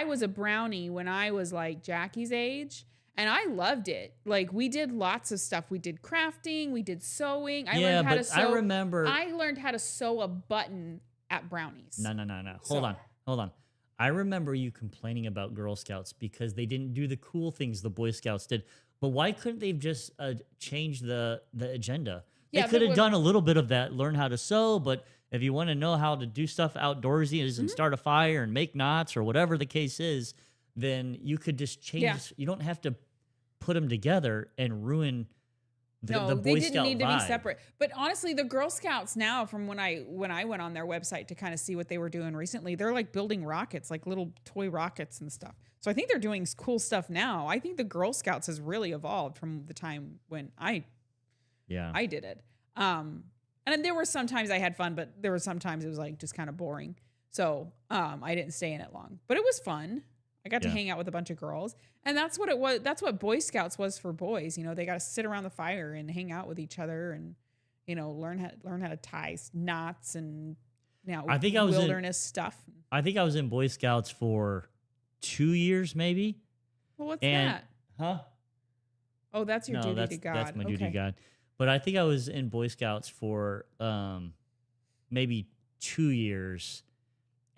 was a brownie when I was like Jackie's age. And I loved it. Like we did lots of stuff. We did crafting. We did sewing. I learned how to sew. I learned how to sew a button at Brownies. No. Hold on. I remember you complaining about Girl Scouts because they didn't do the cool things the Boy Scouts did. But why couldn't they just change the agenda? They could have done a little bit of that, learn how to sew. But if you want to know how to do stuff outdoorsy and start a fire and make knots or whatever the case is, then you could just change. Yeah. You don't have to put them together and ruin the Boy Scout vibe. They didn't need to be separate. But honestly, the Girl Scouts now, from when I went on their website to kind of see what they were doing recently, they're like building rockets, like little toy rockets and stuff. So I think they're doing cool stuff now. I think the Girl Scouts has really evolved from the time when I did it. And there were some times I had fun, but there were some times it was like just kind of boring. So I didn't stay in it long, but it was fun. I got to hang out with a bunch of girls, and that's what it was. That's what Boy Scouts was for boys. They got to sit around the fire and hang out with each other, and learn how to tie knots and wilderness stuff. I think I was in Boy Scouts for 2 years, maybe. Well, what's that? Huh? Oh, that's your duty to God. That's my duty to God. But I think I was in Boy Scouts for maybe 2 years.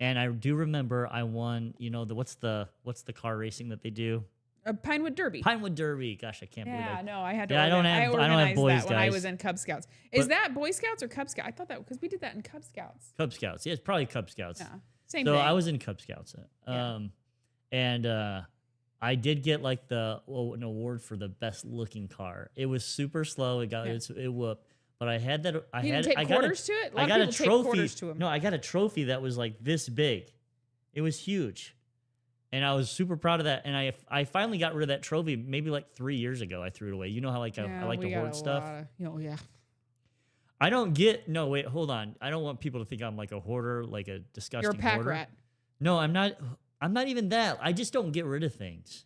And I do remember I won, what's the car racing that they do? Pinewood Derby. Pinewood Derby. Gosh, I can't believe it. Yeah, no, I had to. Yeah, I don't have boys, that when I was in Cub Scouts. Is that Boy Scouts or Cub Scouts? I thought that because we did that in Cub Scouts. Cub Scouts. Yeah, it's probably Cub Scouts. Yeah, same thing. So I was in Cub Scouts. And I did get like an award for the best looking car. It was super slow. It whooped. But I had that. I got quarters to it. I got a trophy. No, I got a trophy that was like this big. It was huge, and I was super proud of that. And I finally got rid of that trophy maybe like 3 years ago. I threw it away. You know how I like to hoard stuff. Yeah. I don't get. No, wait, hold on. I don't want people to think I'm like a hoarder, like a disgusting. You're a pack hoarder. rat. No, I'm not. I'm not even that. I just don't get rid of things.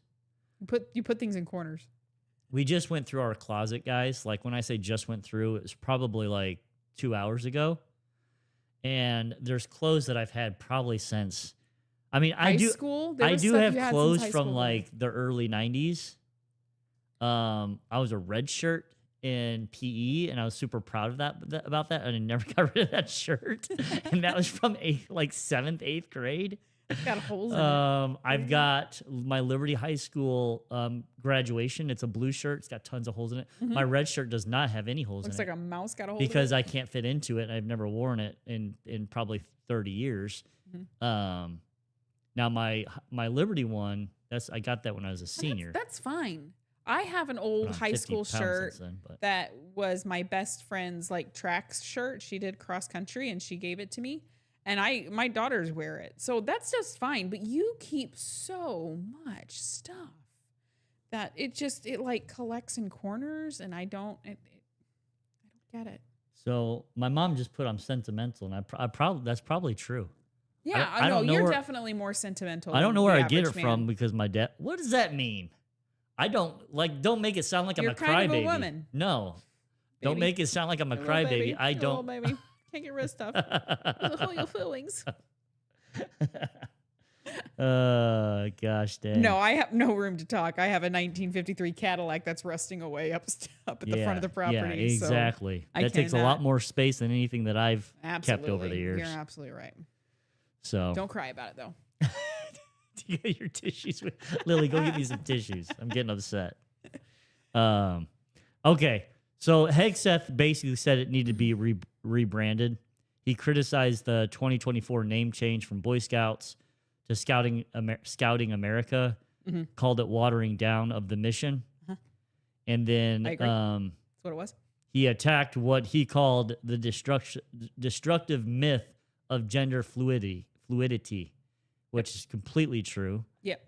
You put things in corners. We just went through our closet, guys. Like when I say just went through, it was probably like 2 hours ago. And there's clothes that I've had probably since. I mean, I do have clothes from like the early 90s. I was a red shirt in PE, and I was super proud of about that. And I never got rid of that shirt. And that was from 7th, 8th grade. It's got holes in it. I've got my Liberty High School graduation. It's a blue shirt. It's got tons of holes in it. My red shirt does not have any holes Looks in like it a mouse got a hold because of it. I can't fit into it. I've never worn it in probably 30 years. Now my Liberty one, I got that when I was a senior. That's fine. I have an old I'm high 50 school pounds shirt since then, but- that was my best friend's like track shirt. She did cross country and she gave it to me. And my daughters wear it. So that's just fine. But you keep so much stuff that it like collects in corners and I don't get it. So my mom just put I'm sentimental, and I probably that's probably true. Yeah, I know don't know you're where- definitely more sentimental. I don't than know where the I get it average from man. because my dad. What does that mean? I don't make it sound like You're I'm a kind of a crybaby. woman. No, don't Baby. make it sound like I'm a You're little baby. crybaby. I You're a little don't. baby. Can't get rid of stuff. Hold your feelings. Gosh dang. No, I have no room to talk. I have a 1953 Cadillac that's rusting away up at the front of the property. Yeah, exactly. I That takes a lot cannot- more space than anything that I've Absolutely. kept over the years. You're absolutely right. So Don't cry about it though. Do you got your tissues? Lily, go get me some tissues. I'm getting upset. Okay. So Hegseth basically said it needed to be rebranded. He criticized the 2024 name change from Boy Scouts to Scouting America, called it watering down of the mission. And then I agree. That's what it was. he attacked what he called the destructive myth of gender fluidity, which is completely true. Yep.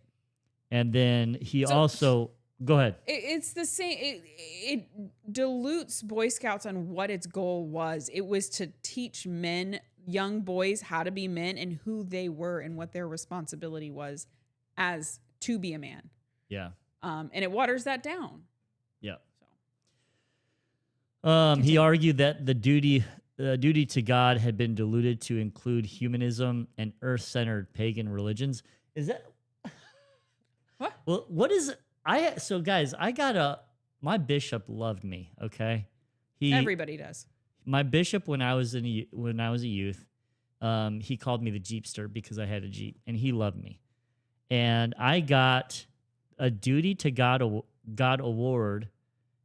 And then he So- also go ahead. It's the same. It dilutes Boy Scouts on what its goal was. It was to teach men, young boys, how to be men and who they were and what their responsibility was as to be a man. Yeah. And it waters that down. Yeah. So He argued that the duty to God had been diluted to include humanism and earth-centered pagan religions. Is that What? Well, what is so guys, my bishop loved me, okay? Everybody does. My bishop when I was a youth, he called me the Jeepster because I had a Jeep, and he loved me. And I got a duty to God award,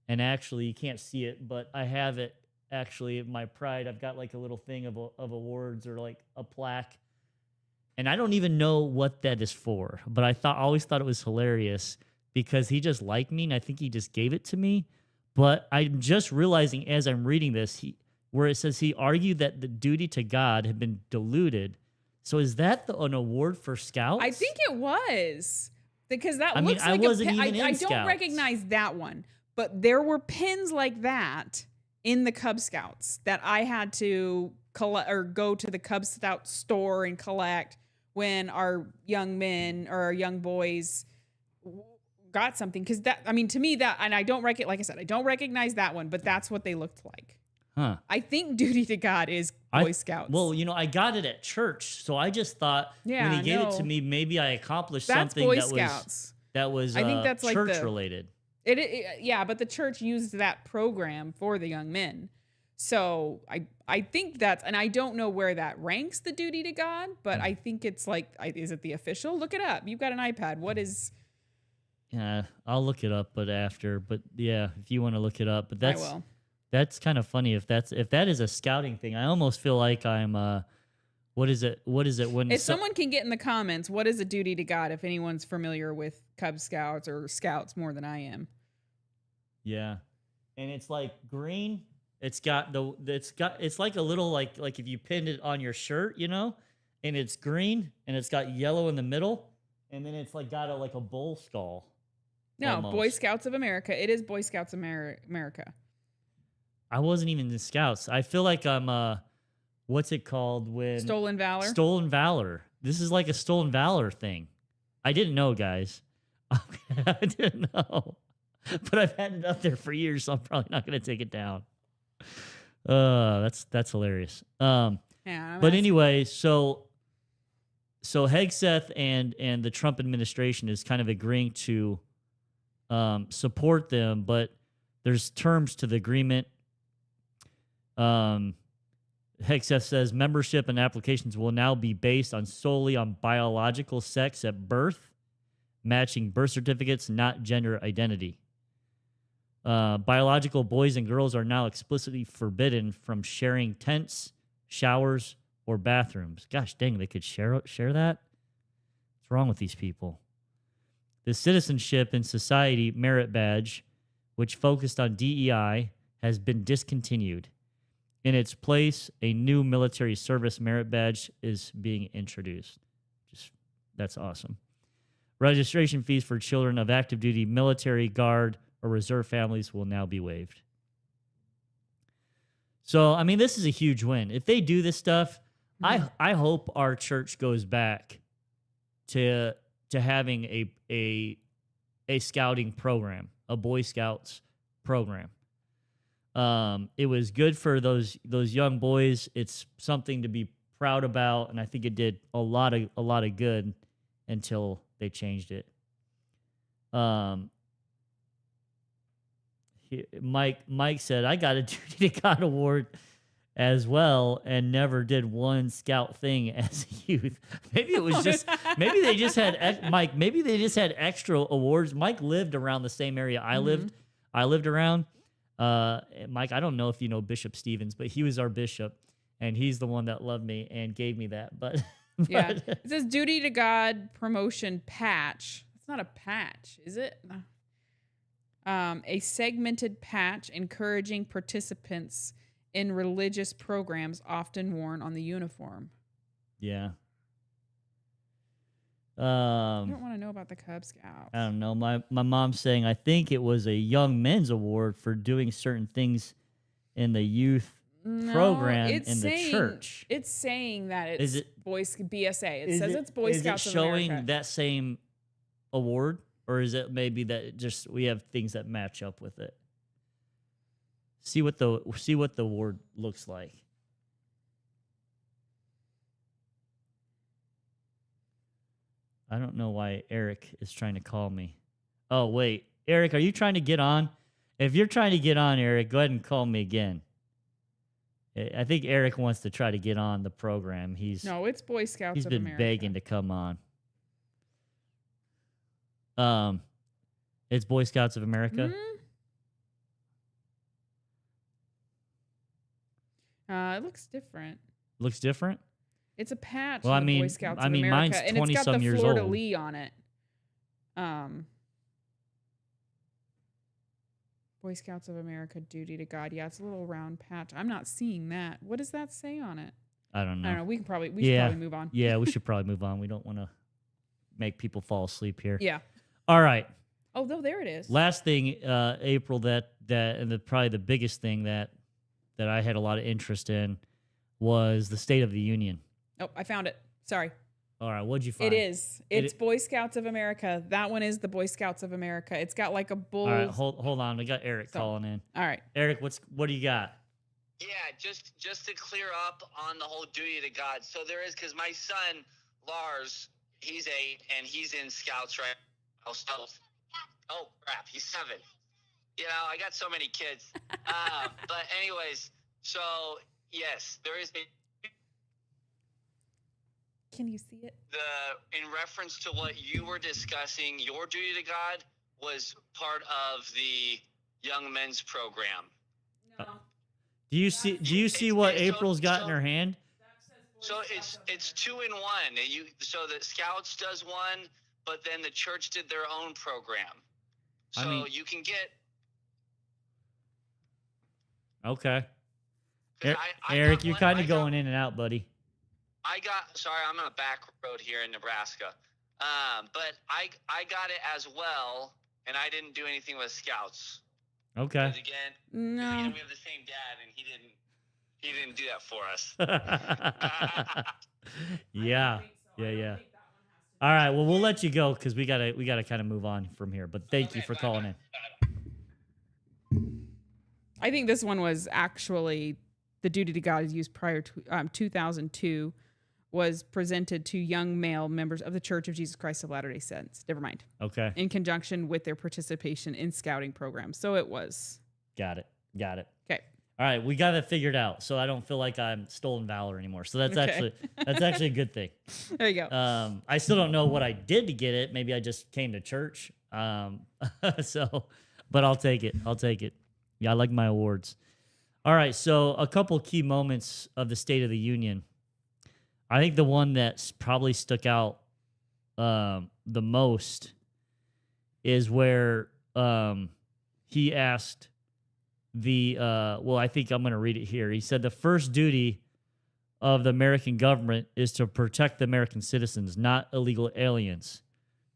and actually you can't see it, but I have it actually in my pride. I've got like a little thing of awards or like a plaque. And I don't even know what that is for, but I always thought it was hilarious because he just liked me, and I think he just gave it to me. But I'm just realizing as I'm reading this, where it says he argued that the duty to God had been diluted. So is that an award for Scouts? I think it was because that I mean, looks I like wasn't a pin. even in I don't Scouts. recognize that one, but there were pins like that in the Cub Scouts that I had to collect or go to the Cub Scout store and collect when our young men or our young boys got something. Because that, I mean, to me that, and I don't like I said, I don't recognize that one, but that's what they looked like. Huh. I think duty to God is Boy Scouts. Well, I got it at church, so I just thought Yeah, when he gave it to no. me, maybe I accomplished That's something Boy that Scouts. was I think that's like church the- related. Yeah, but the church used that program for the young men. So I think that's, and I don't know where that ranks the duty to God, but I think it's like, is it the official? Look it up. You've got an iPad. What is? Yeah, I'll look it up, but yeah, if you want to look it up, but I will. that's kind of funny if that is a scouting thing. I almost feel like I'm what is it when If someone can get in the comments, what is a duty to God? If anyone's familiar with Cub Scouts or Scouts more than I am. Yeah. And it's like green. It's like a little like if you pinned it on your shirt, and it's green and it's got yellow in the middle, and then it's like got a bull skull. No, almost. Boy Scouts of America. It is Boy Scouts of America. I wasn't even in Scouts. I feel like I'm what's it called when Stolen Valor. Stolen Valor. This is like a Stolen Valor thing. I didn't know, guys. I didn't know. But I've had it up there for years, so I'm probably not going to take it down. That's hilarious. Yeah, But anyway, so Hegseth and the Trump administration is kind of agreeing to support them, but there's terms to the agreement. Hexeth says membership and applications will now be based on solely on biological sex at birth, matching birth certificates, not gender identity. Biological boys and girls are now explicitly forbidden from sharing tents, showers, or bathrooms. Gosh dang, they could share that? What's wrong with these people? The Citizenship in Society merit badge, which focused on DEI, has been discontinued. In its place, a new military service merit badge is being introduced. That's awesome. Registration fees for children of active duty military, guard, or reserve families will now be waived. So, I mean, this is a huge win. If they do this stuff, I hope our church goes back to having a scouting program, a Boy Scouts program. It was good for those young boys. It's something to be proud about, and I think it did a lot of good until they changed it. Mike said, I got a Duty to God award as well and never did one scout thing as a youth. Maybe it was just, maybe they just had, Mike, maybe they just had extra awards. Mike lived around the same area I lived around. Mike, I don't know if you know Bishop Stevens, but he was our bishop and he's the one that loved me and gave me that. But yeah, it says Duty to God promotion patch. It's not a patch, is it? A segmented patch encouraging participants in religious programs often worn on the uniform. Yeah. I don't want to know about the Cub Scouts. I don't know. My mom's saying I think it was a young men's award for doing certain things in the youth program in the church. It's saying that it's BSA. It says it's Boy Scouts of America. Is it showing that same award? Or is it maybe that just we have things that match up with it? See what the award looks like. I don't know why Eric is trying to call me. Oh, wait. Eric, are you trying to get on? If you're trying to get on, Eric, go ahead and call me again. I think Eric wants to try to get on the program. No, it's Boy Scouts of America. He's been begging to come on. It's Boy Scouts of America. It looks different. Looks different? It's a patch. Well, Boy Scouts of America, mine's 20 and it's got some the years fleur de old. lis on it. Boy Scouts of America, Duty to God. Yeah, it's a little round patch. I'm not seeing that. What does that say on it? I don't know. We should probably move on. Yeah, we should probably move on. We don't want to make people fall asleep here. Yeah. All right. Oh, there it is. Last thing, April, and probably the biggest thing that I had a lot of interest in was the State of the Union. Oh, I found it. Sorry. All right, what'd you find? It is. It's Boy Scouts of America. That one is the Boy Scouts of America. It's got like a bull. All right, hold on. We got Eric calling in. All right. Eric, what do you got? Yeah, just to clear up on the whole duty to God. So there is, because my son, Lars, he's 8, and he's in Scouts right now. So, oh, crap, he's 7. You know, I got so many kids. But anyways, so, yes, there is Can you see it? in reference to what you were discussing, your duty to God was part of the Young Men's Program. No. Do you see what April's got in her hand? So it's 2 in 1. So the Scouts does one, but then the church did their own program. So you can get. Okay. I Eric, got you're one- kind I of got- going in and out, buddy. Sorry, I'm on a back road here in Nebraska. But I got it as well, and I didn't do anything with Scouts. Okay. Because again, we have the same dad, and he didn't do that for us. Yeah. All right. Well, we'll let you go because we gotta kind of move on from here. But thank you for calling in. I think this one was actually the Duty to God is used prior to 2002 was presented to young male members of the Church of Jesus Christ of Latter-day Saints. Never mind. Okay. In conjunction with their participation in scouting programs. So it was. Got it. Okay. All right, we got it figured out, so I don't feel like I'm stolen valor anymore. So that's Okay. actually a good thing. There you go. I still don't know what I did to get it. Maybe I just came to church. So, but I'll take it. I'll take it. Yeah, I like my awards. All right, so a couple key moments of the State of the Union. I think the one that's probably stuck out the most is where he asked well, I think I'm going to read it here. He said the first duty of the American government is to protect the American citizens, not illegal aliens.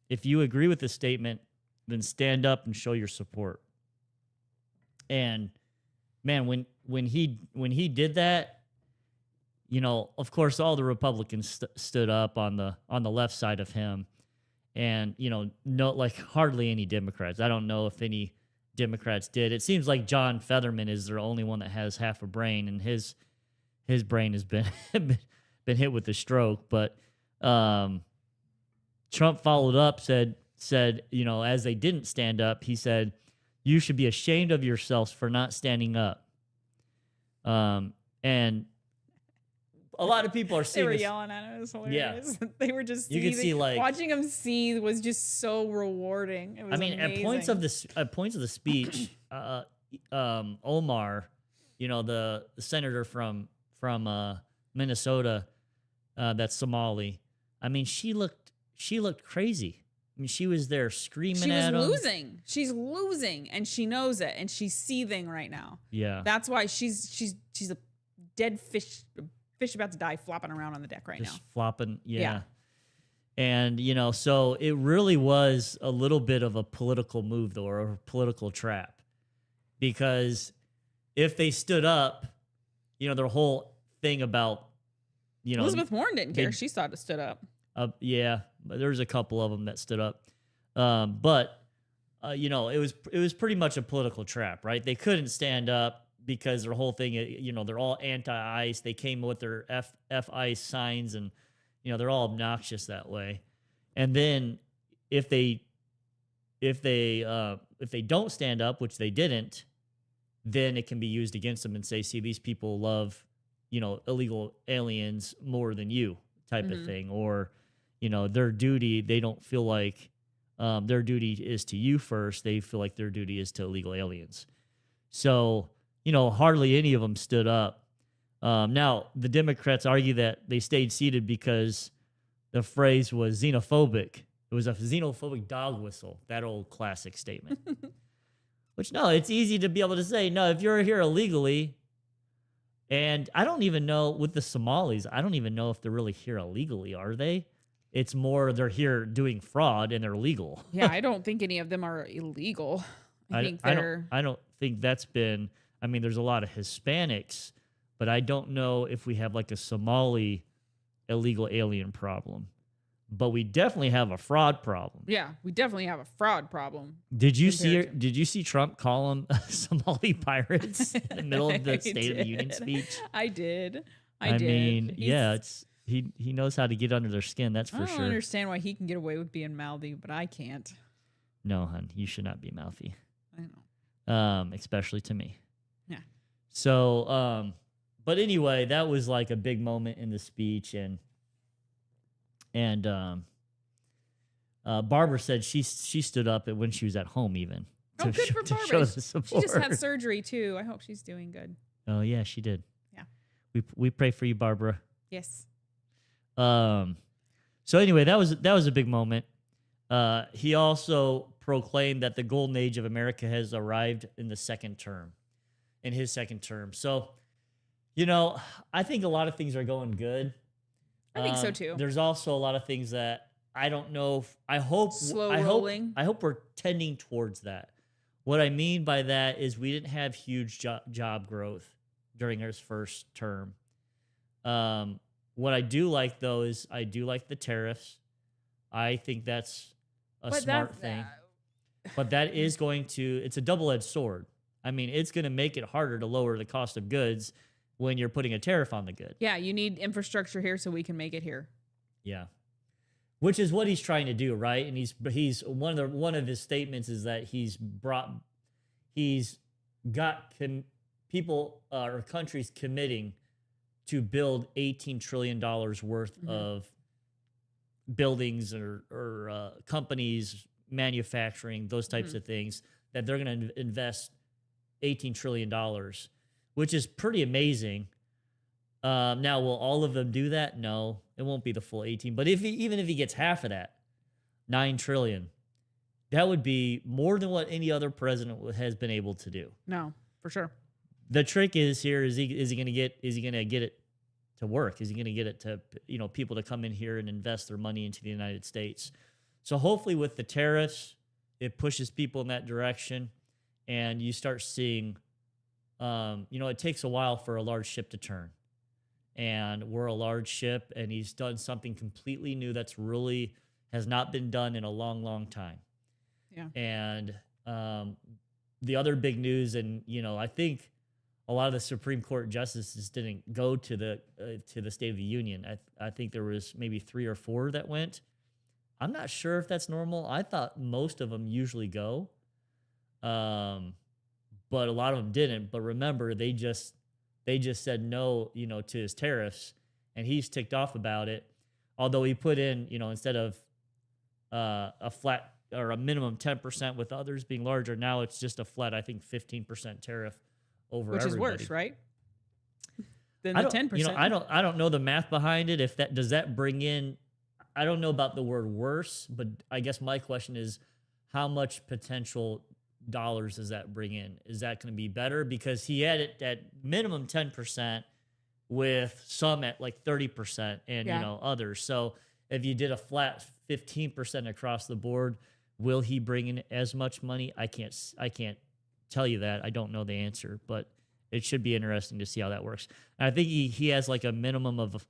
If you agree with this statement, then stand up and show your support. And man, when he did that, you know, of course, all the Republicans stood up on the left side of him, and you know, no, like hardly any Democrats. I don't know if any Democrats did. It seems like John Fetterman is the only one that has half a brain, and his brain has been been hit with a stroke. But Trump followed up, said, you know, as they didn't stand up, he said, "You should be ashamed of yourselves for not standing up." And a lot of people are They seeing were this. yelling at him. It was hilarious. They were just You could seething. see, like, watching him seethe was just so rewarding. It was I mean, amazing. at points of the speech, Omar, you know, the senator from Minnesota, that's Somali. I mean, she looked crazy. I mean, she was there screaming she was at him. losing. She's losing, and she knows it, and she's seething right now. Yeah, That's why she's a dead fish about to die, flopping around on the deck right just now. flopping. Yeah. Yeah. And you know, so it really was a little bit of a political move, though, or a political trap, because if they stood up, you know, their whole thing about, you know, Elizabeth Warren didn't care. they- She stood up. Yeah, but there's a couple of them that stood up. But you know, it was pretty much a political trap, right? They couldn't stand up because their whole thing, you know, they're all anti-ICE. They came with their F-ICE signs, and you know, they're all obnoxious that way. And then if they don't stand up, which they didn't, then it can be used against them and say, "See, these people love, you know, illegal aliens more than you," type of thing. Or, you know, their duty, they don't feel like their duty is to you first. They feel like their duty is to illegal aliens. So, you know, hardly any of them stood up. Now, the Democrats argue that they stayed seated because the phrase was xenophobic. It was a xenophobic dog whistle, that old classic statement. Which, no, it's easy to be able to say, no, if you're here illegally, and I don't even know, with the Somalis, I don't even know if they're really here illegally, are they? It's more they're here doing fraud and they're legal. Yeah, I don't think any of them are illegal. I think they're. I don't think that's been. I mean, there's a lot of Hispanics, but I don't know if we have like a Somali illegal alien problem. But we definitely have a fraud problem. Yeah, we definitely have a fraud problem. Did you see? compared to- Did you see Trump call them Somali pirates in the middle of the I State of the Union did. speech? I did. I did. mean, He's- yeah, it's he knows how to get under their skin. That's I for don't sure. understand why he can get away with being mouthy, but I can't. No, hun, you should not be mouthy, I know. especially to me. Yeah. So, but anyway, that was like a big moment in the speech, and Barbara said she stood up when she was at home, even Oh, good for to Barbara. show the She support. just had surgery too. I hope she's doing good. Oh yeah, she did. Yeah. We pray for you, Barbara. Yes. So anyway, that was a big moment. He also proclaimed that the golden age of America has arrived in his second term. So, you know, I think a lot of things are going good. I think so too. There's also a lot of things that I don't know. I hope Rolling. I hope we're tending towards that. What I mean by that is we didn't have huge job growth during his first term. What I do like, though, is I do like the tariffs. I think that's a smart thing. But that is it's a double-edged sword. I mean, it's going to make it harder to lower the cost of goods when you're putting a tariff on the good. Yeah, you need infrastructure here so we can make it here. Yeah. Which is what he's trying to do, right? And he's one of his statements is that he's got people or countries committing to build $18 trillion worth of buildings or companies, manufacturing, those types of things, that they're going to invest $18 trillion, which is pretty amazing. Now, will all of them do that? No, it won't be the full 18. But even if he gets half of that, 9 trillion, that would be more than what any other president has been able to do. No, for sure. The trick is here: is he going to get it to work? Is he going to get it to people to come in here and invest their money into the United States? So hopefully, with the tariffs, it pushes people in that direction, and you start seeing. It takes a while for a large ship to turn, and we're a large ship, and he's done something completely new that's really has not been done in a long, long time. Yeah. And the other big news, and I think a lot of the Supreme Court justices didn't go to the State of the Union. I think there was maybe 3 or 4 that went. I'm not sure if that's normal. I thought most of them usually go, but a lot of them didn't. But remember, they just said no, to his tariffs, and he's ticked off about it. Although he put in, instead of a flat or a minimum 10% with others being larger, now it's just a flat, I think, 15% tariff over which everybody. is worse, right? Than the 10%. I don't know the math behind it. If that does that bring in, I don't know about the word worse, but I guess my question is, how much potential dollars does that bring in? Is that going to be better? Because he had it at minimum 10% with some at like 30% and others. So if you did a flat 15% across the board, will he bring in as much money? I can't tell you that. I don't know the answer, but it should be interesting to see how that works. And I think he has like a minimum of,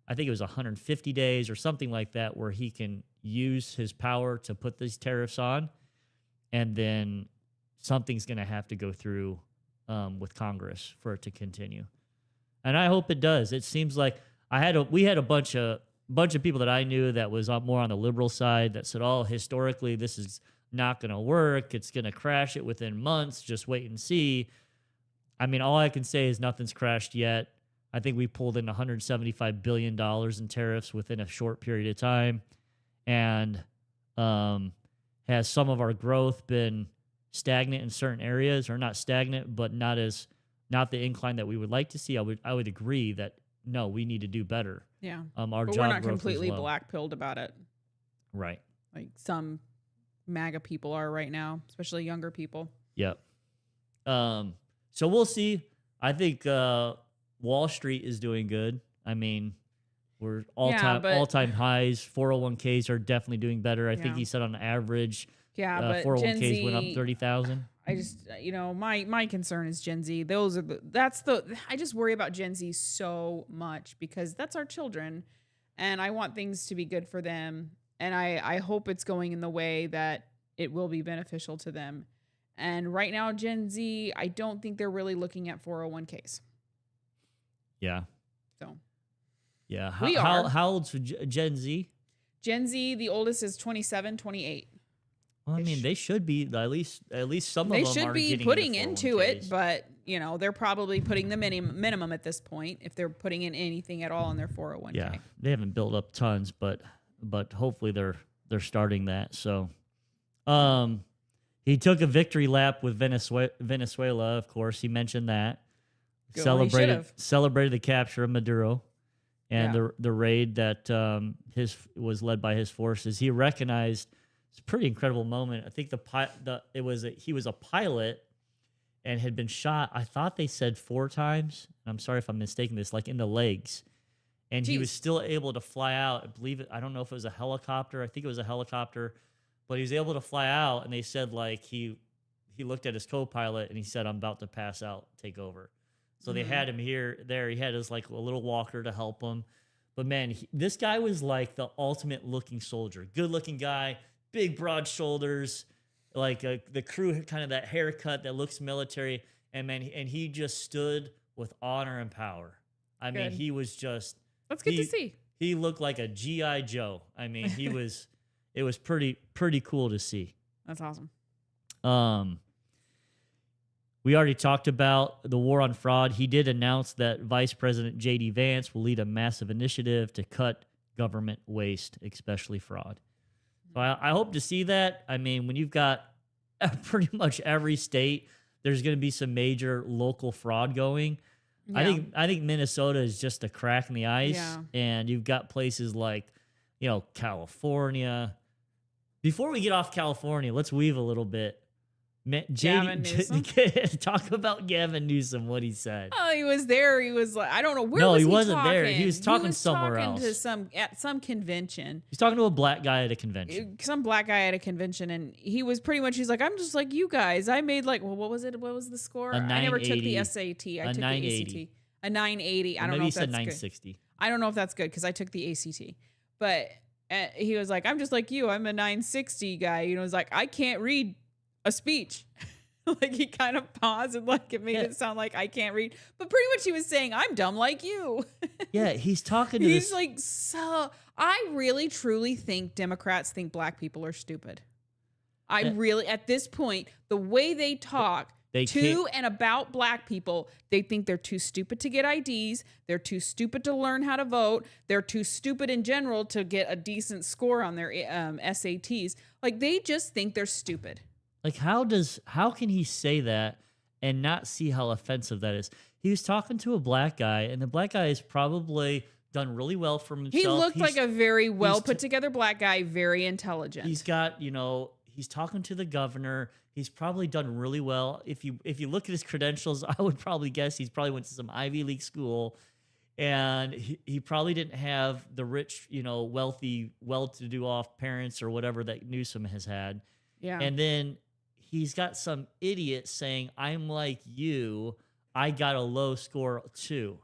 I think it was 150 days or something like that, where he can use his power to put these tariffs on, and then something's going to have to go through with Congress for it to continue. And I hope it does. It seems like we had a bunch of people that I knew that was more on the liberal side that said, "Oh, historically, this is not going to work. It's going to crash it within months. Just wait and see." I mean, all I can say is nothing's crashed yet. I think we pulled in $175 billion in tariffs within a short period of time. And has some of our growth been stagnant in certain areas, or not stagnant, but not the incline that we would like to see? I would agree that, no, we need to do better. Yeah. Our but job we're not growth completely is low. black-pilled about it. Right. Like some MAGA people are right now, especially younger people. Yep. So we'll see. I think Wall Street is doing good. I mean, we're all-time highs. 401ks are definitely doing better. I think he said on average, but 401ks Gen Z, went up 30,000. I just, my concern is Gen Z. I just worry about Gen Z so much because that's our children, and I want things to be good for them, and I hope it's going in the way that it will be beneficial to them. And right now, Gen Z, I don't think they're really looking at 401ks. Yeah. So. Yeah. How old's Gen Z? Gen Z, the oldest is 27, 28. Well, I mean, they should be at least some of them. They are should be getting putting into it, but they're probably putting the minimum at this point if they're putting in anything at all in their 401k. Yeah, they haven't built up tons, but hopefully they're starting that. So, he took a victory lap with Venezuela. Of course, he mentioned that. Celebrated the capture of Maduro and the raid that was led by his forces. He recognized. It's a pretty incredible moment. I think he was a pilot and had been shot. I thought they said 4 times. I'm sorry if I'm mistaking this, like in the legs, and he was still able to fly out. I don't know if it was a helicopter. I think it was a helicopter, but he was able to fly out. And they said like he looked at his co-pilot and he said, "I'm about to pass out. Take over." So they had him there. He had his like a little walker to help him. But man, this guy was like the ultimate looking soldier. Good looking guy. Big, broad shoulders, like the crew, kind of that haircut that looks military. And man, he just stood with honor and power. I mean, he was just... That's good to see. He looked like a G.I. Joe. I mean, it was pretty cool to see. That's awesome. We already talked about the war on fraud. He did announce that Vice President J.D. Vance will lead a massive initiative to cut government waste, especially fraud. So I hope to see that. I mean, when you've got pretty much every state, there's going to be some major local fraud going. Yeah. I think Minnesota is just a crack in the ice, Yeah. and you've got places like, California. Before we get off California, let's weave a little bit. Gavin Newsom? Talk about Gavin Newsom, what he said. Oh, he was there. He was like, I don't know where. No, was he he wasn't there. talking? He was talking somewhere talking else. at some convention. He's talking to a black guy at a convention. Some black guy at a convention, and he was pretty much. He's like, I'm just like you guys. I made like, well, what was it? What was the score? A I never took 980. the SAT. I A took 980. the ACT. A 980. I don't Maybe know he if said that's good. 960. I don't know if that's good because I took the ACT. But he was like, I'm just like you. I'm a 960 guy. You know, he's like, I can't read a speech. Like he kind of paused and like it made it sound like I can't read. But pretty much he was saying, I'm dumb like you. Yeah, he's talking to He's this. like, so I really truly think Democrats think black people are stupid. I really, at this point, the way they talk They to can't- and about black people, they think they're too stupid to get IDs. They're too stupid to learn how to vote. They're too stupid in general to get a decent score on their SATs. Like they just think they're stupid. Like, how can he say that and not see how offensive that is? He was talking to a black guy, and the black guy has probably done really well for himself. He looked like a very well he's put together black guy, very intelligent. He's got, he's talking to the governor. He's probably done really well. If you look at his credentials, I would probably guess he's probably went to some Ivy League school, and he probably didn't have the rich, wealthy, well-to-do off parents or whatever that Newsom has had. Yeah. And then he's got some idiot saying, I'm like you. I got a low score too.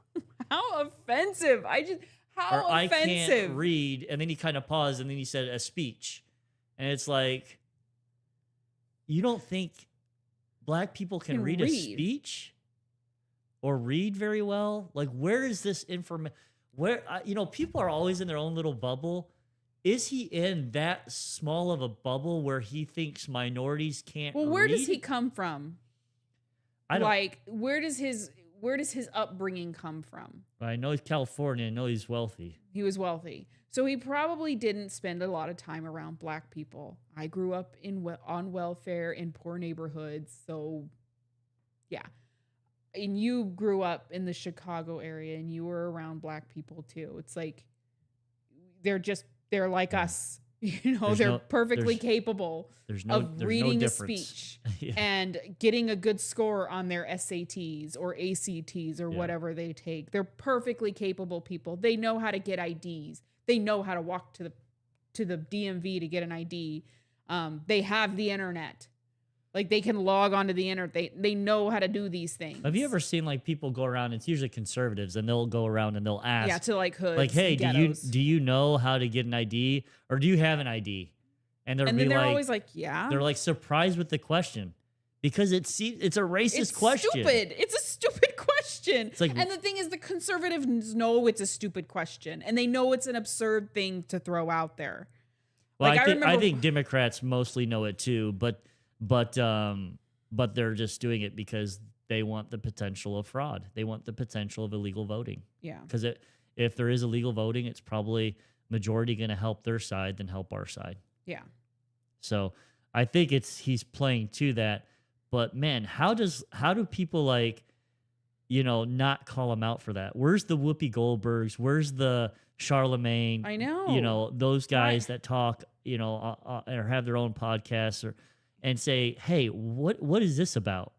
How offensive. How Or offensive. I can't read. And then he kind of paused and then he said a speech. And it's like, you don't think black people can read a speech or read very well? Like, where is this information? Where, people are always in their own little bubble. Is he in that small of a bubble where he thinks minorities can't read? Well, where does he come from? I don't, Like, where does his upbringing come from? I know he's California. I know he's wealthy. He was wealthy. So he probably didn't spend a lot of time around black people. I grew up on welfare in poor neighborhoods. So, yeah. And you grew up in the Chicago area and you were around black people too. It's like, they're like us. They're perfectly capable of reading a speech Yeah. and getting a good score on their SATs or ACTs or whatever they take. They're perfectly capable people. They know how to get IDs. They know how to walk to the DMV to get an ID. They have the internet. Like they can log onto the internet. They know how to do these things. Have you ever seen like people go around? It's usually conservatives, and they'll go around and they'll ask, to like hoods, like, "Hey, and ghettos. do you know how to get an ID, or do you have an ID?" And then they're always like, "Yeah." They're like surprised with the question because it's a racist question. Stupid. It's a stupid question. It's like, and the thing is, the conservatives know it's a stupid question, and they know it's an absurd thing to throw out there. well, like, I think Democrats mostly know it too, but they're just doing it because they want the potential of fraud. They want the potential of illegal voting. Yeah. Because if there is illegal voting, it's probably majority going to help their side than help our side. Yeah. So I think he's playing to that. But man, how do people not call him out for that? Where's the Whoopi Goldbergs? Where's the Charlemagne? I know. Those guys that talk, or have their own podcasts and say, hey, what is this about?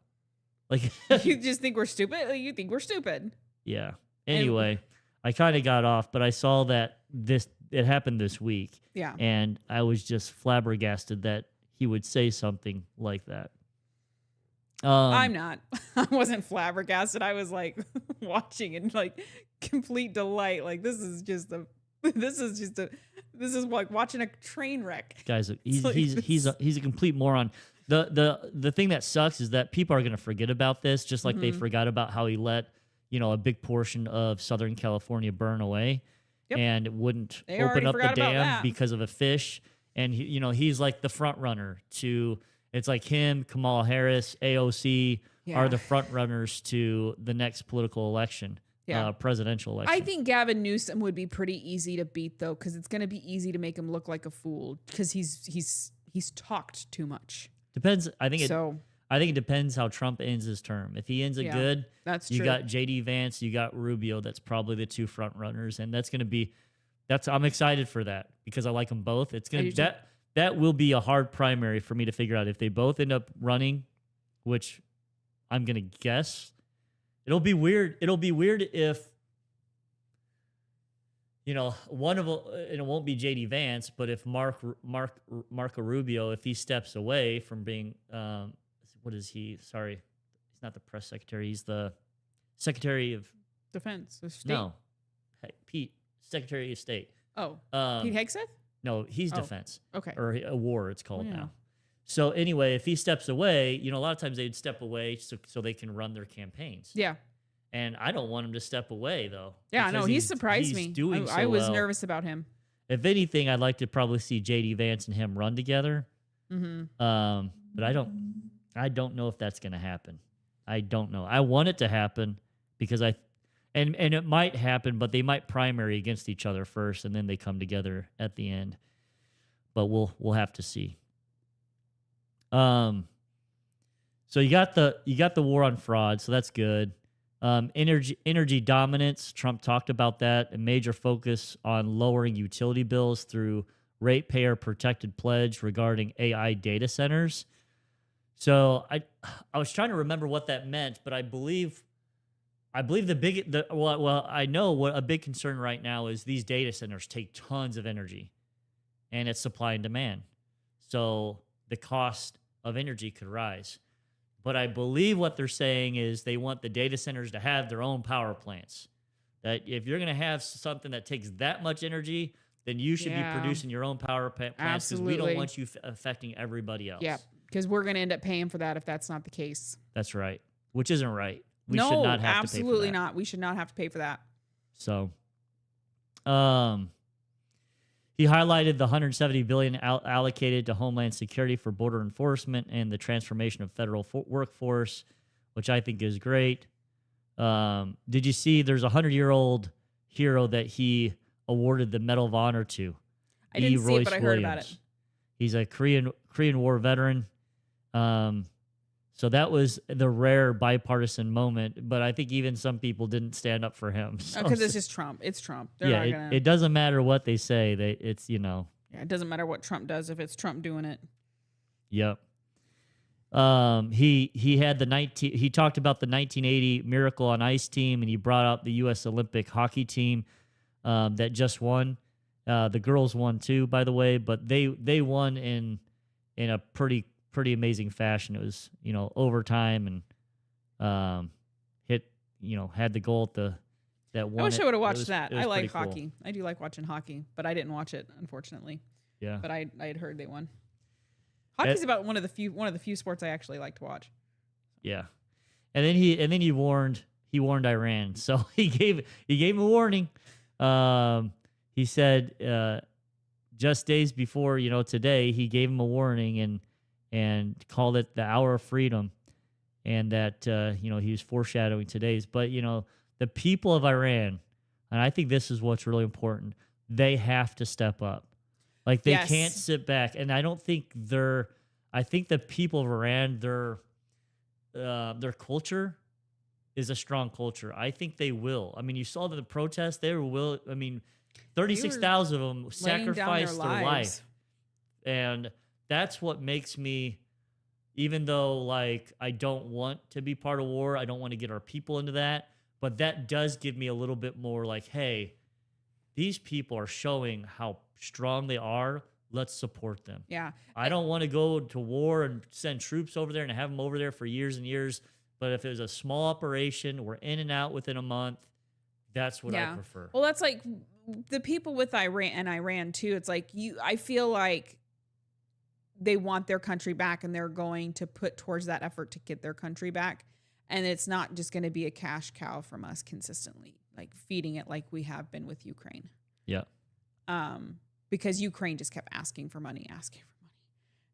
Like, You just think we're stupid? You think we're stupid. yeah. Anyway, I kind of got off, but I saw that it happened this week. Yeah. And I was just flabbergasted that he would say something like that. I'm not. I wasn't flabbergasted. I was like watching in like complete delight. Like this is like watching a train wreck. Guys, he's like he's a complete moron. The thing that sucks is that people are going to forget about this, just like they forgot about how he let a big portion of Southern California burn away, and wouldn't open up the dam because of a fish. And he's like the front runner to It's like him, Kamala Harris, AOC Yeah. are the front runners to the next political election, Yeah. presidential election. I think Gavin Newsom would be pretty easy to beat, though, because it's going to be easy to make him look like a fool because he's talked too much. Depends. I think So it depends how Trump ends his term. If he ends it Yeah, good, that's you true. got JD Vance, you got Rubio. That's probably the two front runners, and that's going to be. I'm excited for that because I like them both. It's I gonna do too. that will be a hard primary for me to figure out if they both end up running, which I'm gonna guess. It'll be weird. It'll be weird if one of them, and it won't be JD Vance, but if Marco Rubio, if he steps away from being what is he? Sorry, he's not the press secretary. He's the secretary of Defense. State. no, hey, Pete, Secretary of State. Oh, Um, Pete Hegseth? No, he's Oh. defense Okay. or a war. It's called Yeah. now. So anyway, if he steps away, a lot of times they'd step away so they can run their campaigns. Yeah. And I don't want him to step away though. Yeah, no, because he surprised me. Doing I so was well. nervous about him. If anything, I'd like to probably see JD Vance and him run together. Mm-hmm. But I don't know if that's going to happen. I don't know. I want it to happen because and it might happen, but they might primary against each other first, and then they come together at the end. But we'll have to see. So you got the war on fraud, so that's good. Energy dominance. Trump talked about that. A major focus on lowering utility bills through ratepayer protected pledge regarding AI data centers. So I was trying to remember what that meant, but I believe I know what a big concern right now is these data centers take tons of energy, and it's supply and demand. So the cost of energy could rise. But I believe what they're saying is they want the data centers to have their own power plants. That if you're going to have something that takes that much energy, then you should be producing your own power plants because we don't want you affecting everybody else. Yeah, because we're going to end up paying for that if that's not the case. That's right, which isn't right. We no, should not have to pay for that. absolutely not. We should not have to pay for that. So, he highlighted the $170 billion allocated to Homeland Security for border enforcement and the transformation of federal workforce, which I think is great. Did you see there's a 100-year-old hero that he awarded the Medal of Honor to? I didn't see it, but I heard about it. He's a Korean War veteran. So that was the rare bipartisan moment, but I think even some people didn't stand up for him. Because it's just Trump. It's Trump. They're yeah, not gonna... it doesn't matter what they say. It's Yeah, it doesn't matter what Trump does if it's Trump doing it. Yep. He had he talked about the 1980 Miracle on Ice team, and he brought up the U.S. Olympic hockey team that just won. The girls won too, by the way, but they won in a pretty amazing fashion. It was overtime and had the goal at that won. I wish I would have watched was, that. it was I like pretty cool. hockey. I do like watching hockey, but I didn't watch it unfortunately. Yeah, but I had heard they won. Hockey's about one of the few sports I actually like to watch. Yeah, and then he warned Iran. So he gave him a warning. He said just days before today he gave him a warning and called it the hour of freedom, and that he was foreshadowing today's. But the people of Iran, and I think this is what's really important. They have to step up. Like they can't sit back, and I don't think I think the people of Iran, their culture is a strong culture. I think they will. I mean, you saw the protests. They will. I mean, 36,000 of them sacrificed their life, and that's what makes me. Even though like I don't want to be part of war, I don't want to get our people into that, but that does give me a little bit more like, hey, these people are showing how strong they are. Let's support them. Yeah. I don't want to go to war and send troops over there and have them over there for years and years. But if it was a small operation, we're in and out within a month. That's what I prefer. Well, that's like the people with Iran too. It's like I feel like they want their country back and they're going to put towards that effort to get their country back. And it's not just going to be a cash cow from us consistently, like feeding it like we have been with Ukraine. Yeah. Because Ukraine just kept asking for money.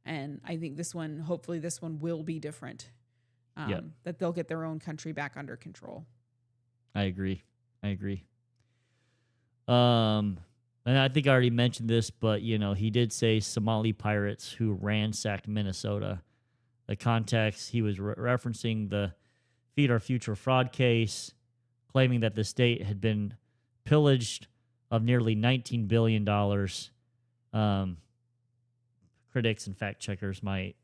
And I think hopefully this one will be different. Yep. That they'll get their own country back under control. I agree. And I think I already mentioned this, but, he did say Somali pirates who ransacked Minnesota. The context, he was referencing the Feed Our Future fraud case, claiming that the state had been pillaged of nearly $19 billion. Critics and fact checkers might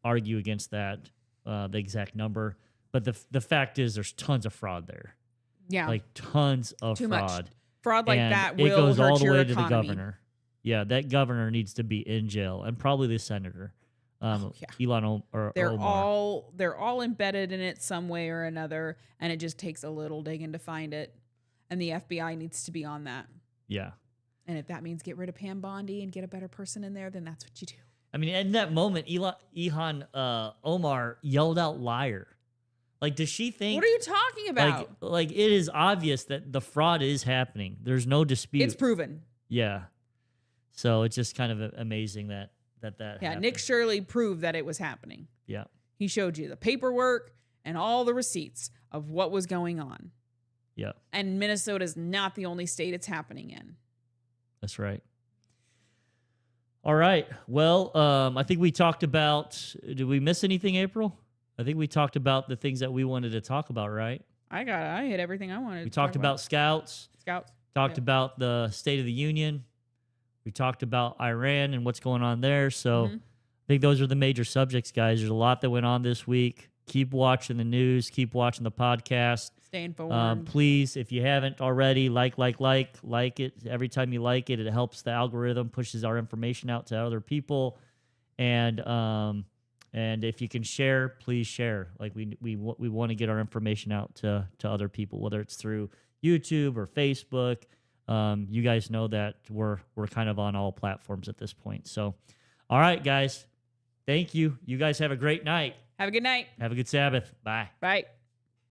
argue against that, the exact number. But the fact is there's tons of fraud there. Yeah. Like tons of Too fraud. much. Fraud like And that it will goes hurt all the your way to the economy. governor. Yeah, that governor needs to be in jail, and probably the senator. Elon They're Omar. they're all embedded in it some way or another, and it just takes a little digging to find it. And the FBI needs to be on that. Yeah. And if that means get rid of Pam Bondi and get a better person in there, then that's what you do. I mean, in that moment, Ilhan Omar yelled out "liar." Like, does she think? What are you talking about? Like it is obvious that the fraud is happening. There's no dispute. It's proven. Yeah. So it's just kind of amazing that Yeah, happened. Nick Shirley proved that it was happening. Yeah. He showed you the paperwork and all the receipts of what was going on. Yeah. And Minnesota's not the only state it's happening in. That's right. All right. Well, I think we talked about. Did we miss anything, April? I think we talked about the things that we wanted to talk about, right? I hit everything I wanted. We talked about Scouts. Talked Yeah. about the State of the Union. We talked about Iran and what's going on there. So I think those are the major subjects, guys. There's a lot that went on this week. Keep watching the news. Keep watching the podcast. Staying forward. Please, if you haven't already, like it. Every time you like it, it helps the algorithm, pushes our information out to other people. And if you can share, please share. Like we want to get our information out to other people, whether it's through YouTube or Facebook. You guys know that we're kind of on all platforms at this point. So, all right, guys. Thank you. You guys have a great night. Have a good night. Have a good Sabbath. Bye. Bye.